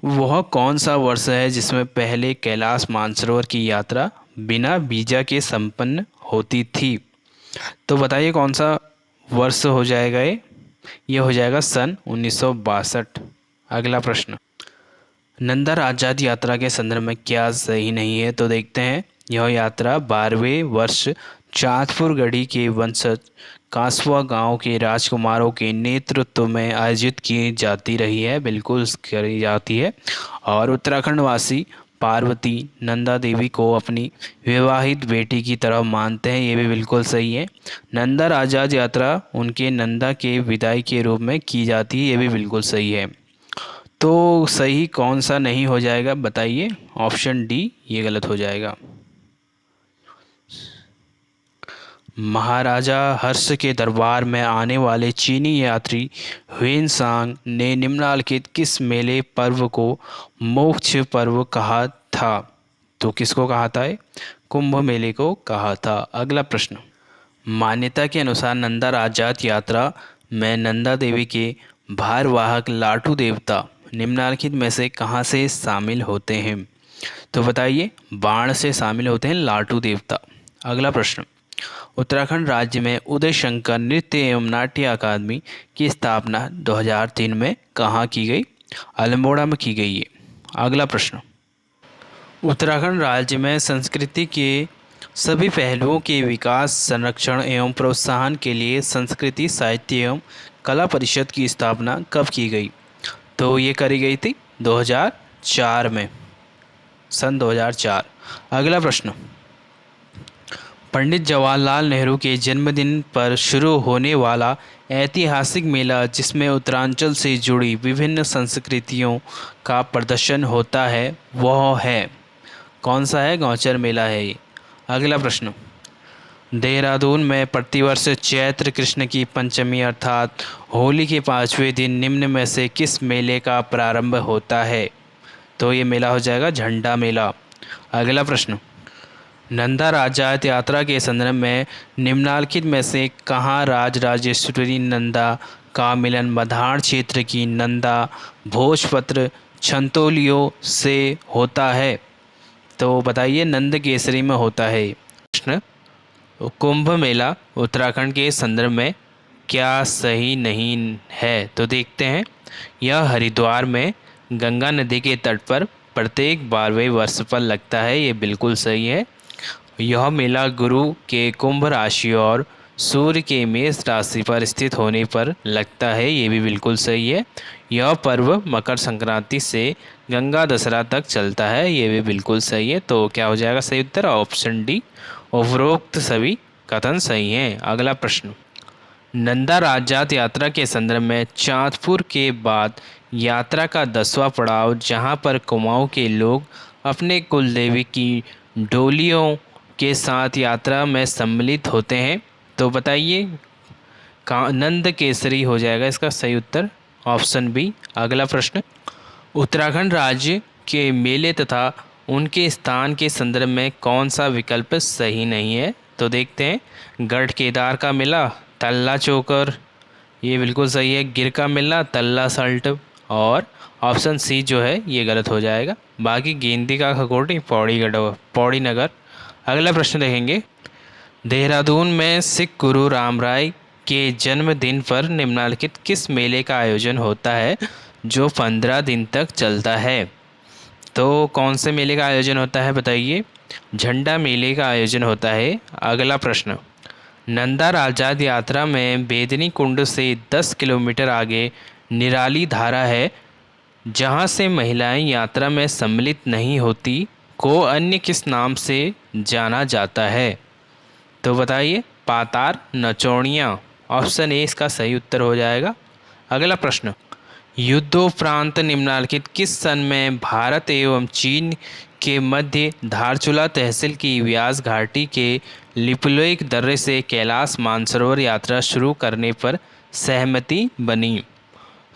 वह कौन सा वर्ष है जिसमें पहले कैलाश मानसरोवर की यात्रा बिना वीजा के संपन्न होती थी, तो बताइए कौन सा वर्ष हो जाएगा ये हो जाएगा सन 1962। अगला प्रश्न, नंदा राजात यात्रा के संदर्भ में क्या सही नहीं है, तो देखते हैं। यह यात्रा 12वें वर्ष चाँदपुर गढ़ी के वंशज कासवा गांव के राजकुमारों के नेतृत्व में आयोजित की जाती रही है, बिल्कुल करी जाती है। और उत्तराखंड वासी पार्वती नंदा देवी को अपनी विवाहित बेटी की तरह मानते हैं, ये भी बिल्कुल सही है। नंदा राजात यात्रा उनके नंदा के विदाई के रूप में की जाती है, ये भी बिल्कुल सही है। तो सही कौन सा नहीं हो जाएगा बताइए। ऑप्शन डी ये गलत हो जाएगा। महाराजा हर्ष के दरबार में आने वाले चीनी यात्री ह्वेनसांग ने निम्नलिखित किस मेले पर्व को मोक्ष पर्व कहा था? तो किसको कहा था? कुंभ मेले को कहा था। अगला प्रश्न, मान्यता के अनुसार नंदा राजात यात्रा में नंदा देवी के भारवाहक लाटू देवता निम्नलिखित में से कहाँ से शामिल होते हैं? तो बताइए। बाण से शामिल होते हैं लाटू देवता। अगला प्रश्न, उत्तराखंड राज्य में उदय शंकर नृत्य एवं नाट्य अकादमी की स्थापना 2003 में कहाँ की गई? अल्मोड़ा में की गई है। अगला प्रश्न, उत्तराखंड राज्य में संस्कृति के सभी पहलुओं के विकास, संरक्षण एवं प्रोत्साहन के लिए संस्कृति साहित्य एवं कला परिषद की स्थापना कब की गई? तो ये करी गई थी 2004 में, सन 2004। अगला प्रश्न, पंडित जवाहरलाल नेहरू के जन्मदिन पर शुरू होने वाला ऐतिहासिक मेला जिसमें उत्तरांचल से जुड़ी विभिन्न संस्कृतियों का प्रदर्शन होता है वह है कौन सा है? गौचर मेला है ये। अगला प्रश्न, देहरादून में प्रतिवर्ष चैत्र कृष्ण की पंचमी अर्थात होली के 5वें दिन निम्न में से किस मेले का प्रारंभ होता है? तो ये मेला हो जाएगा झंडा मेला। अगला प्रश्न, नंदा राजात यात्रा के संदर्भ में निम्नलिखित में से कहाँ राजराजेश्वरी नंदा का मिलन मधार क्षेत्र की नंदा भोजपत्र छंतोलियों से होता है? तो बताइए। नंद केसरी में होता है। प्रश्न, कुंभ मेला उत्तराखंड के संदर्भ में क्या सही नहीं है? तो देखते हैं। यह हरिद्वार में गंगा नदी के तट पर प्रत्येक 12वें वर्ष पर लगता है, ये बिल्कुल सही है। यह मेला गुरु के कुंभ राशि और सूर्य के मेष राशि पर स्थित होने पर लगता है, ये भी बिल्कुल सही है। यह पर्व मकर संक्रांति से गंगा दशहरा तक चलता है, ये भी बिल्कुल सही है। तो क्या हो जाएगा सही उत्तर? Option D. उपरोक्त सभी कथन सही हैं। अगला प्रश्न, नंदा राजात यात्रा के संदर्भ में चाँदपुर के बाद यात्रा का 10वां पड़ाव जहां पर कुमाऊं के लोग अपने कुल देवी की डोलियों के साथ यात्रा में सम्मिलित होते हैं, तो बताइए। नंद केसरी हो जाएगा इसका सही उत्तर, ऑप्शन बी। अगला प्रश्न, उत्तराखंड राज्य के मेले तथा उनके स्थान के संदर्भ में कौन सा विकल्प सही नहीं है? तो देखते हैं। गढ़ केदार का मेला, तल्ला चोकर, ये बिल्कुल सही है। गिर का मेला, तल्ला सल्ट, और ऑप्शन सी जो है ये गलत हो जाएगा। बाकी गेंदी का खकोटी, पौड़ी नगर। अगला प्रश्न देखेंगे। देहरादून में सिख गुरु राम राय के जन्मदिन पर निम्नलिखित किस मेले का आयोजन होता है जो 15 दिन तक चलता है? तो कौन से मेले का आयोजन होता है बताइए। झंडा मेले का आयोजन होता है। अगला प्रश्न, नंदा राजात यात्रा में बेदनी कुंड से 10 किलोमीटर आगे निराली धारा है जहां से महिलाएं यात्रा में सम्मिलित नहीं होती को अन्य किस नाम से जाना जाता है? तो बताइए। पातार नचौड़ियाँ, ऑप्शन ए इसका सही उत्तर हो जाएगा। अगला प्रश्न, युद्धोपरांत निम्नलिखित किस सन में भारत एवं चीन के मध्य धारचूला तहसील की व्यास घाटी के लिपुलेख दर्रे से कैलाश मानसरोवर यात्रा शुरू करने पर सहमति बनी?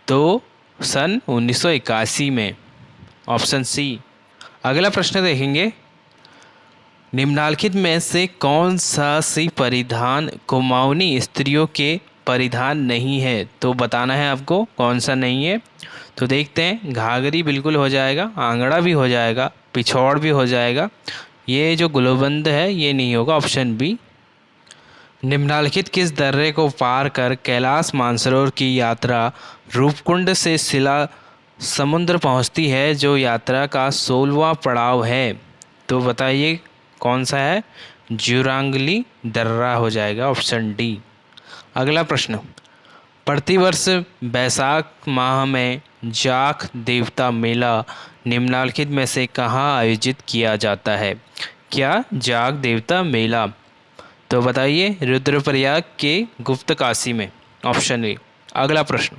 तो सन 1981 में, ऑप्शन सी। अगला प्रश्न देखेंगे। निम्नलिखित में से कौन सा सी परिधान कुमाऊनी स्त्रियों के परिधान नहीं है? तो बताना है आपको कौन सा नहीं है। तो देखते हैं। घाघरी बिल्कुल हो जाएगा, आंगड़ा भी हो जाएगा, पिछौड़ भी हो जाएगा। ये जो गुलबंद है ये नहीं होगा, ऑप्शन बी। निम्नलिखित किस दर्रे को पार कर कैलाश मानसरोवर की यात्रा रूपकुंड से समुद्र पहुंचती है जो यात्रा का 16वां पड़ाव है। तो बताइए कौन सा है? ज्यूरांगली दर्रा हो जाएगा, ऑप्शन डी। अगला प्रश्न, प्रतिवर्ष बैसाख माह में जाख देवता मेला निम्नलिखित में से कहाँ आयोजित किया जाता है? क्या जाग देवता मेला? तो बताइए रुद्रप्रयाग के गुप्त काशी में, ऑप्शन ए। अगला प्रश्न,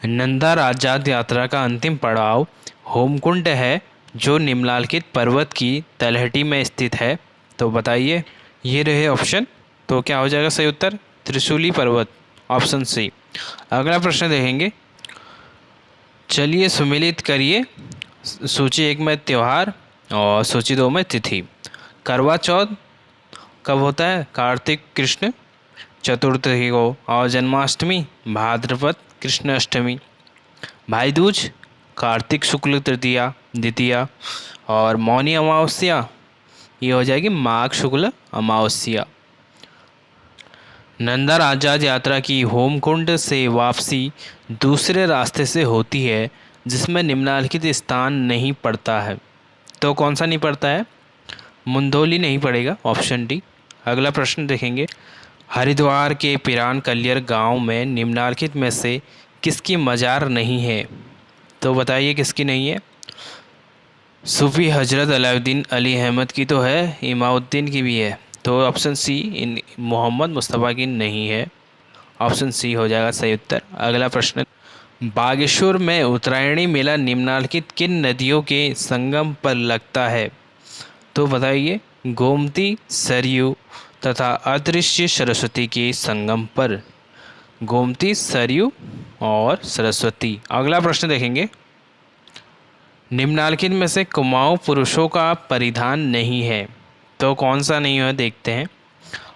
नंदा राजात यात्रा का अंतिम पड़ाव होमकुंड है जो निम्नलिखित पर्वत की तलहटी में स्थित है। तो बताइए, ये रहे ऑप्शन। तो क्या हो जाएगा सही उत्तर? त्रिशूली पर्वत, ऑप्शन सी। अगला प्रश्न देखेंगे। चलिए सुमेलित करिए सूची 1 में त्यौहार और सूची 2 में तिथि। करवा चौथ कब होता है? कार्तिक कृष्ण चतुर्थी को। और जन्माष्टमी भाद्रपद कृष्ण अष्टमी। भाई दूज कार्तिक शुक्ल तृतीया द्वितीया। और मौनी अमावस्या ये हो जाएगी माघ शुक्ल अमावस्या। नंदा राजात यात्रा की होमकुंड से वापसी दूसरे रास्ते से होती है जिसमें निम्नलिखित स्थान नहीं पड़ता है। तो कौन सा नहीं पड़ता है? मुंदोली नहीं पड़ेगा, ऑप्शन डी। अगला प्रश्न देखेंगे। हरिद्वार के पिरान कलियर गांव में निम्नलिखित में से किसकी मजार नहीं है? तो बताइए किसकी नहीं है? सूफी हजरत अलाउद्दीन अली अहमद की तो है, इमाउद्दीन की भी है। तो ऑप्शन सी इन मोहम्मद मुस्तफ़ा की नहीं है, ऑप्शन सी हो जाएगा सही उत्तर। अगला प्रश्न, बागेश्वर में उत्तरायणी मेला निम्नलिखित किन नदियों के संगम पर लगता है? तो बताइए गोमती सरयू तथा अदृश्य सरस्वती के संगम पर। गोमती सरयू और सरस्वती। अगला प्रश्न देखेंगे। निम्नलिखित में से कुमाऊं पुरुषों का परिधान नहीं है। तो कौन सा नहीं है देखते हैं।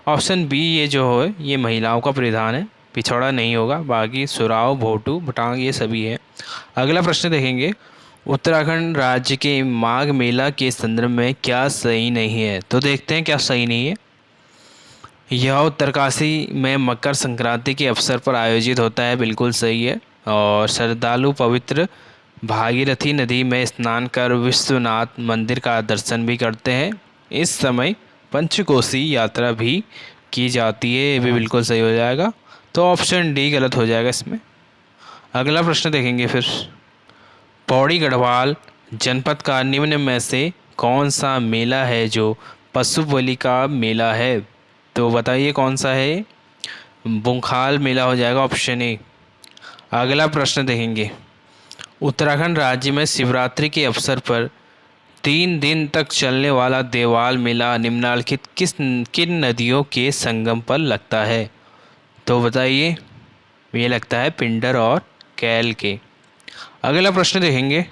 ऑप्शन बी ये जो है ये महिलाओं का परिधान है, पिछौड़ा नहीं होगा, बाकी सुराव भोटू भटांग ये सभी है। अगला प्रश्न देखेंगे। उत्तराखंड राज्य के माघ मेला के संदर्भ में क्या सही नहीं है? तो देखते हैं क्या सही नहीं है। यह उत्तरकाशी में मकर संक्रांति के अवसर पर आयोजित होता है, बिल्कुल सही है। और श्रद्धालु पवित्र भागीरथी नदी में स्नान कर विश्वनाथ मंदिर का दर्शन भी करते हैं। इस समय पंचकोसी यात्रा भी की जाती है, ये भी बिल्कुल सही हो जाएगा। तो ऑप्शन डी गलत हो जाएगा इसमें। अगला प्रश्न देखेंगे फिर। पौड़ी गढ़वाल जनपद का निम्न में से कौन सा मेला है जो पशु बलि का मेला है? तो बताइए कौन सा है? बुंखाल मेला हो जाएगा, ऑप्शन ए। अगला प्रश्न देखेंगे। उत्तराखंड राज्य में शिवरात्रि के अवसर पर 3 दिन तक चलने वाला देवाल मेला निम्नलिखित किन नदियों के संगम पर लगता है? तो बताइए, ये लगता है पिंडर और कैल के। अगला प्रश्न देखेंगे।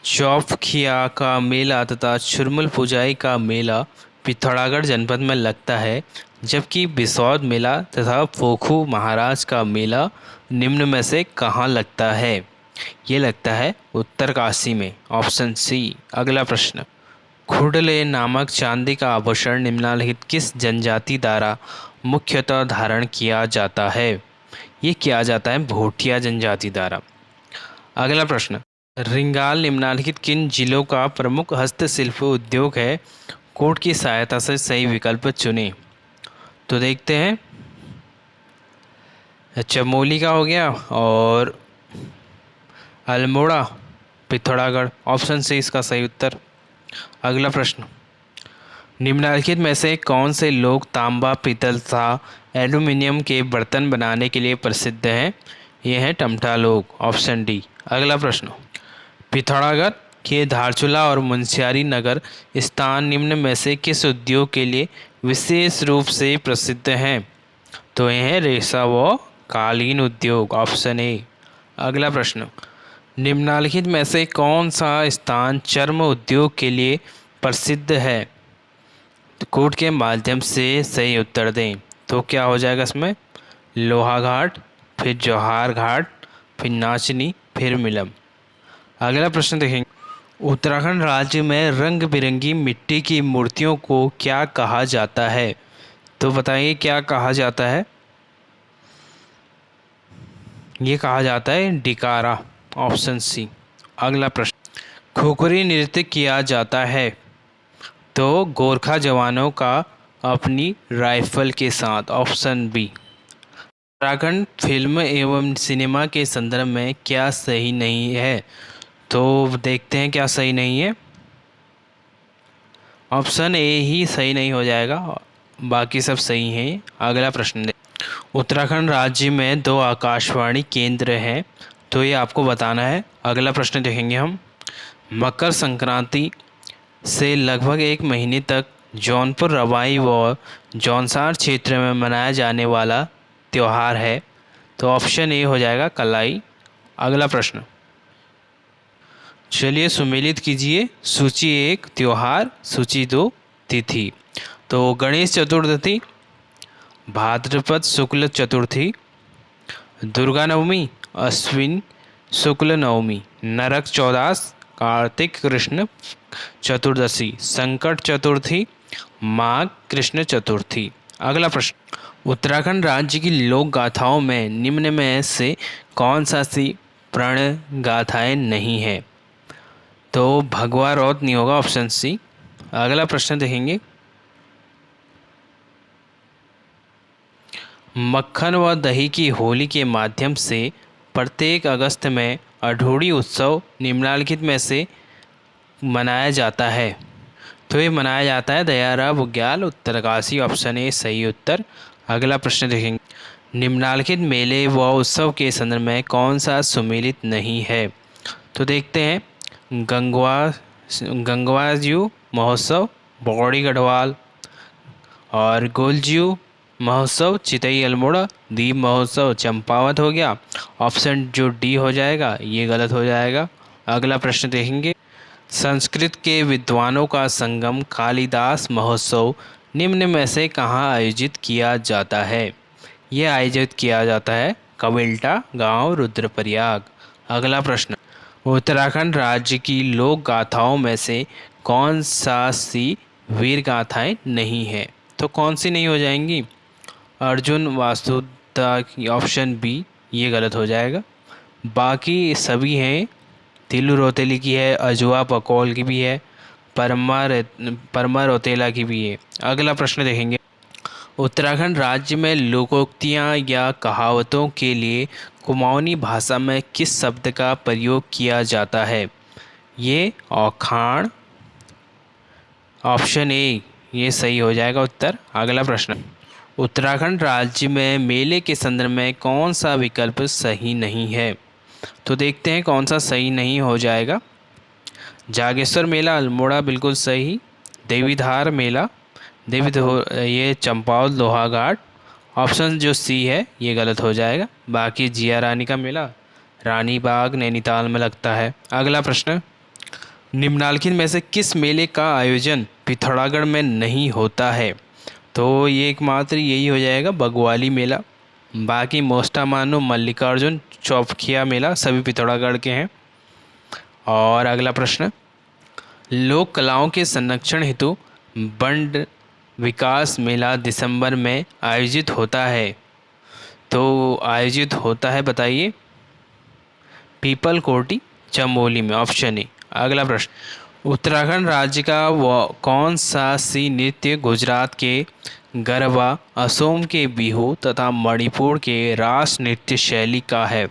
चौपखिया का मेला तथा चुरमुल पुजाई का मेला पिथौरागढ़ जनपद में लगता है, जबकि बिसौद मेला तथा पोखू महाराज का मेला निम्न में से कहाँ लगता है? ये लगता है उत्तरकाशी में, ऑप्शन सी। अगला प्रश्न। खुडले नामक चांदी का आभूषण निम्नलिखित किस जनजाति द्वारा मुख्यतः धारण किया जाता है? ये किया जाता है भोटिया जनजाति द्वारा। अगला प्रश्न। रिंगाल निम्नलिखित किन जिलों का प्रमुख हस्तशिल्प उद्योग है? कोड की सहायता से सही विकल्प चुनें। तो देखते हैं। चमोली का हो गया और अल्मोड़ा पिथौरागढ़, ऑप्शन सी इसका सही उत्तर। अगला प्रश्न। निम्नलिखित में से कौन से लोग तांबा पीतल तथा एल्यूमिनियम के बर्तन बनाने के लिए प्रसिद्ध हैं? ये हैं टमटा लोग, ऑप्शन डी। अगला प्रश्न। पिथौरागढ़ के धारचूला और मुंशियारी नगर स्थान निम्न में से किस उद्योग के लिए विशेष रूप से प्रसिद्ध हैं? तो ये हैं रेशा व कालीन उद्योग, ऑप्शन ए। अगला प्रश्न। निम्नलिखित में से कौन सा स्थान चर्म उद्योग के लिए प्रसिद्ध है? तो कोड के माध्यम से सही उत्तर दें। तो क्या हो जाएगा इसमें? लोहा घाट, फिर जौहार घाट, फिर नाचनी, फिर मिलम। अगला प्रश्न देखेंगे। उत्तराखंड राज्य में रंग बिरंगी मिट्टी की मूर्तियों को क्या कहा जाता है? तो बताइए क्या कहा जाता है? ये कहा जाता है डिकारा, ऑप्शन सी। अगला प्रश्न, खुखरी नृत्य किया जाता है तो गोरखा जवानों का अपनी राइफल के साथ, ऑप्शन बी। उत्तराखंड फिल्म एवं सिनेमा के संदर्भ में क्या सही नहीं है? तो देखते हैं क्या सही नहीं है। ऑप्शन ए ही सही नहीं हो जाएगा, बाकी सब सही हैं। अगला प्रश्न, उत्तराखंड राज्य में 2 आकाशवाणी केंद्र हैं, तो ये आपको बताना है। अगला प्रश्न देखेंगे हम, मकर संक्रांति से लगभग 1 महीने तक जौनपुर, रवाई व जौनसार क्षेत्र में मनाया जाने वाला त्यौहार है, तो ऑप्शन ए हो जाएगा कलाई। अगला प्रश्न, चलिए सुमेलित कीजिए। सूची 1 त्यौहार, सूची 2 तिथि। तो गणेश चतुर्थी, भाद्रपद शुक्ल चतुर्थी, दुर्गा नवमी, अश्विन शुक्ल नवमी, नरक चौदस, कार्तिक कृष्ण चतुर्दशी, संकट चतुर्थी, माघ कृष्ण चतुर्थी। अगला प्रश्न, उत्तराखंड राज्य की लोक गाथाओं में निम्न में से कौन सा सी प्रण गाथाएँ नहीं है? तो भगवा रौत नहीं होगा, ऑप्शन सी। अगला प्रश्न देखेंगे, मक्खन व दही की होली के माध्यम से प्रत्येक अगस्त में अठोड़ी उत्सव निम्नलिखित में से मनाया जाता है, तो ये मनाया जाता है दयारा बुग्याल उत्तरकाशी, ऑप्शन ए सही उत्तर। अगला प्रश्न देखेंगे, निम्नलिखित मेले व उत्सव के संदर्भ में कौन सा सुमेलित नहीं है? तो देखते हैं, गंगवाजू महोत्सव बौड़ी गढ़वाल, और गोलजू महोत्सव चितई अल्मोड़ा, दीप महोत्सव चंपावत हो गया, ऑप्शन जो डी हो जाएगा ये गलत हो जाएगा। अगला प्रश्न देखेंगे, संस्कृत के विद्वानों का संगम कालिदास महोत्सव निम्न में से कहाँ आयोजित किया जाता है? ये आयोजित किया जाता है कविल्टा गांव रुद्रप्रयाग। अगला प्रश्न, उत्तराखंड राज्य की लोक गाथाओं में से कौन सा सी वीर गाथाएँ नहीं है? तो कौन सी नहीं हो जाएंगी? अर्जुन वासुदा की, ऑप्शन बी ये गलत हो जाएगा। बाकी सभी हैं, तिल्लू रौतेली की है, अजुआ पकौल की भी है, परमा रौतेला की भी है। अगला प्रश्न देखेंगे, उत्तराखंड राज्य में लोकोक्तियाँ या कहावतों के लिए कुमाऊनी भाषा में किस शब्द का प्रयोग किया जाता है? ये औखाण, ऑप्शन ए ये सही हो जाएगा उत्तर। अगला प्रश्न, उत्तराखंड राज्य में मेले के संदर्भ में कौन सा विकल्प सही नहीं है? तो देखते हैं कौन सा सही नहीं हो जाएगा। जागेश्वर मेला अल्मोड़ा बिल्कुल सही, देवीधार मेला ये चंपावत लोहाघाट, ऑप्शन जो सी है ये गलत हो जाएगा। बाकी जिया रानी का मेला रानी बाग नैनीताल में लगता है। अगला प्रश्न, निम्नलिखित में से किस मेले का आयोजन पिथौरागढ़ में नहीं होता है? तो ये एकमात्र यही हो जाएगा बगवाली मेला। बाकी मोस्टा मानो, मल्लिकार्जुन, चौपखिया मेला सभी पिथौरागढ़ के हैं। और अगला प्रश्न, लोक कलाओं के संरक्षण हेतु बंड विकास मेला दिसंबर में आयोजित होता है, तो आयोजित होता है बताइए, पीपल कोटी चमोली में, ऑप्शन ए। अगला प्रश्न, उत्तराखंड राज्य का वह कौन सा सी नृत्य गुजरात के गरबा, असोम के बिहू तथा मणिपुर के रास नृत्य शैली का है?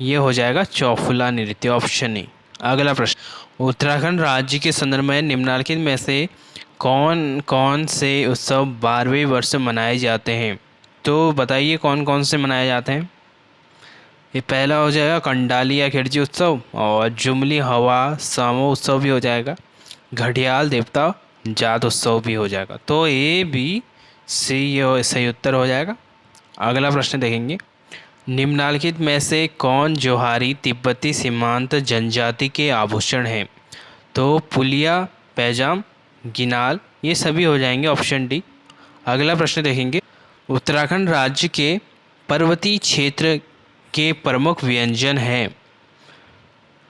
ये हो जाएगा चौफुला नृत्य, ऑप्शन ए। अगला प्रश्न, उत्तराखंड राज्य के संदर्भ में निम्नलिखित में से कौन कौन से उत्सव 12वें वर्ष मनाए जाते हैं? तो बताइए कौन कौन से मनाए जाते हैं। ये पहला हो जाएगा कंडाली या खिड़जी उत्सव, और जुमली हवा सामो उत्सव भी हो जाएगा, घड़ियाल देवता जात उत्सव भी हो जाएगा। तो ए बी सी ये सही उत्तर हो जाएगा। अगला प्रश्न देखेंगे, निम्नलिखित में से कौन जोहारी तिब्बती सीमांत जनजाति के आभूषण हैं? तो पुलिया, पैजाम, गिनाल ये सभी हो जाएंगे, ऑप्शन डी। अगला प्रश्न देखेंगे, उत्तराखंड राज्य के पर्वतीय क्षेत्र के प्रमुख व्यंजन हैं?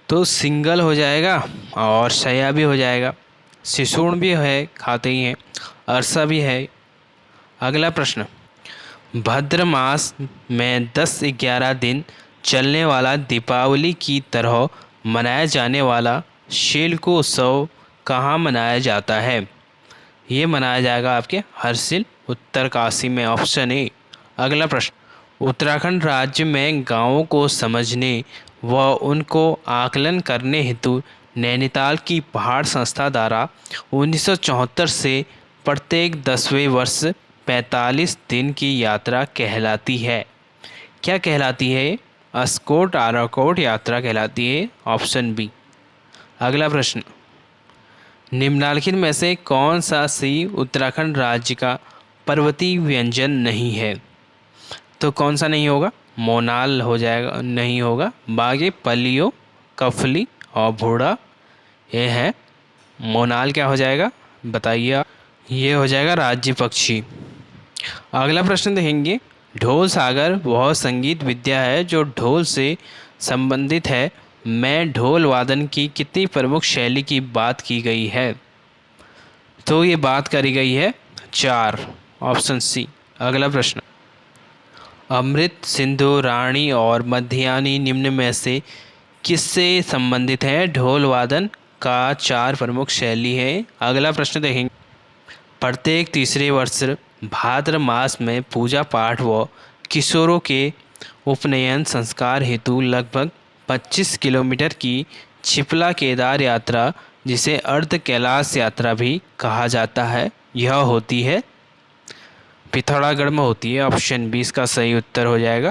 तो सिंगल हो जाएगा और शया भी हो जाएगा, सिसुण भी है खाते ही हैं, अरसा भी है। अगला प्रश्न, भाद्र मास में 10-11 दिन चलने वाला दीपावली की तरह मनाया जाने वाला शेलको उत्सव कहाँ मनाया जाता है? ये मनाया जाएगा आपके हर्षिल उत्तरकाशी में, ऑप्शन ए। अगला प्रश्न, उत्तराखंड राज्य में गांवों को समझने व उनको आकलन करने हेतु नैनीताल की पहाड़ संस्था द्वारा 1974 से प्रत्येक 10वें वर्ष 45 दिन की यात्रा कहलाती है। क्या कहलाती है? अस्कोट आराकोट यात्रा कहलाती है, ऑप्शन बी। अगला प्रश्न, निम्नलिखित में से कौन सा सी उत्तराखंड राज्य का पर्वतीय व्यंजन नहीं है? तो कौन सा नहीं होगा? मोनाल हो जाएगा, नहीं होगा। बागे, पलियो, कफली और भूड़ा, ये है। मोनाल क्या हो जाएगा बताइए आप? ये हो जाएगा राज्य पक्षी। अगला प्रश्न देखेंगे, ढोल सागर वह संगीत विद्या है जो ढोल से संबंधित है। में ढोल वादन की कितनी प्रमुख शैली की बात की गई है? तो ये बात करी गई है 4, ऑप्शन सी। अगला प्रश्न, अमृत, सिंधु, रानी और मध्यानी निम्न में से किससे संबंधित है? ढोल वादन का 4 प्रमुख शैली है। अगला प्रश्न देखेंगे, प्रत्येक तीसरे वर्ष भाद्र मास में पूजा पाठ व किशोरों के उपनयन संस्कार हेतु लगभग 25 किलोमीटर की छिपला केदार यात्रा, जिसे अर्ध कैलाश यात्रा भी कहा जाता है, यह होती है पिथौरागढ़ में होती है। ऑप्शन बी इसका सही उत्तर हो जाएगा।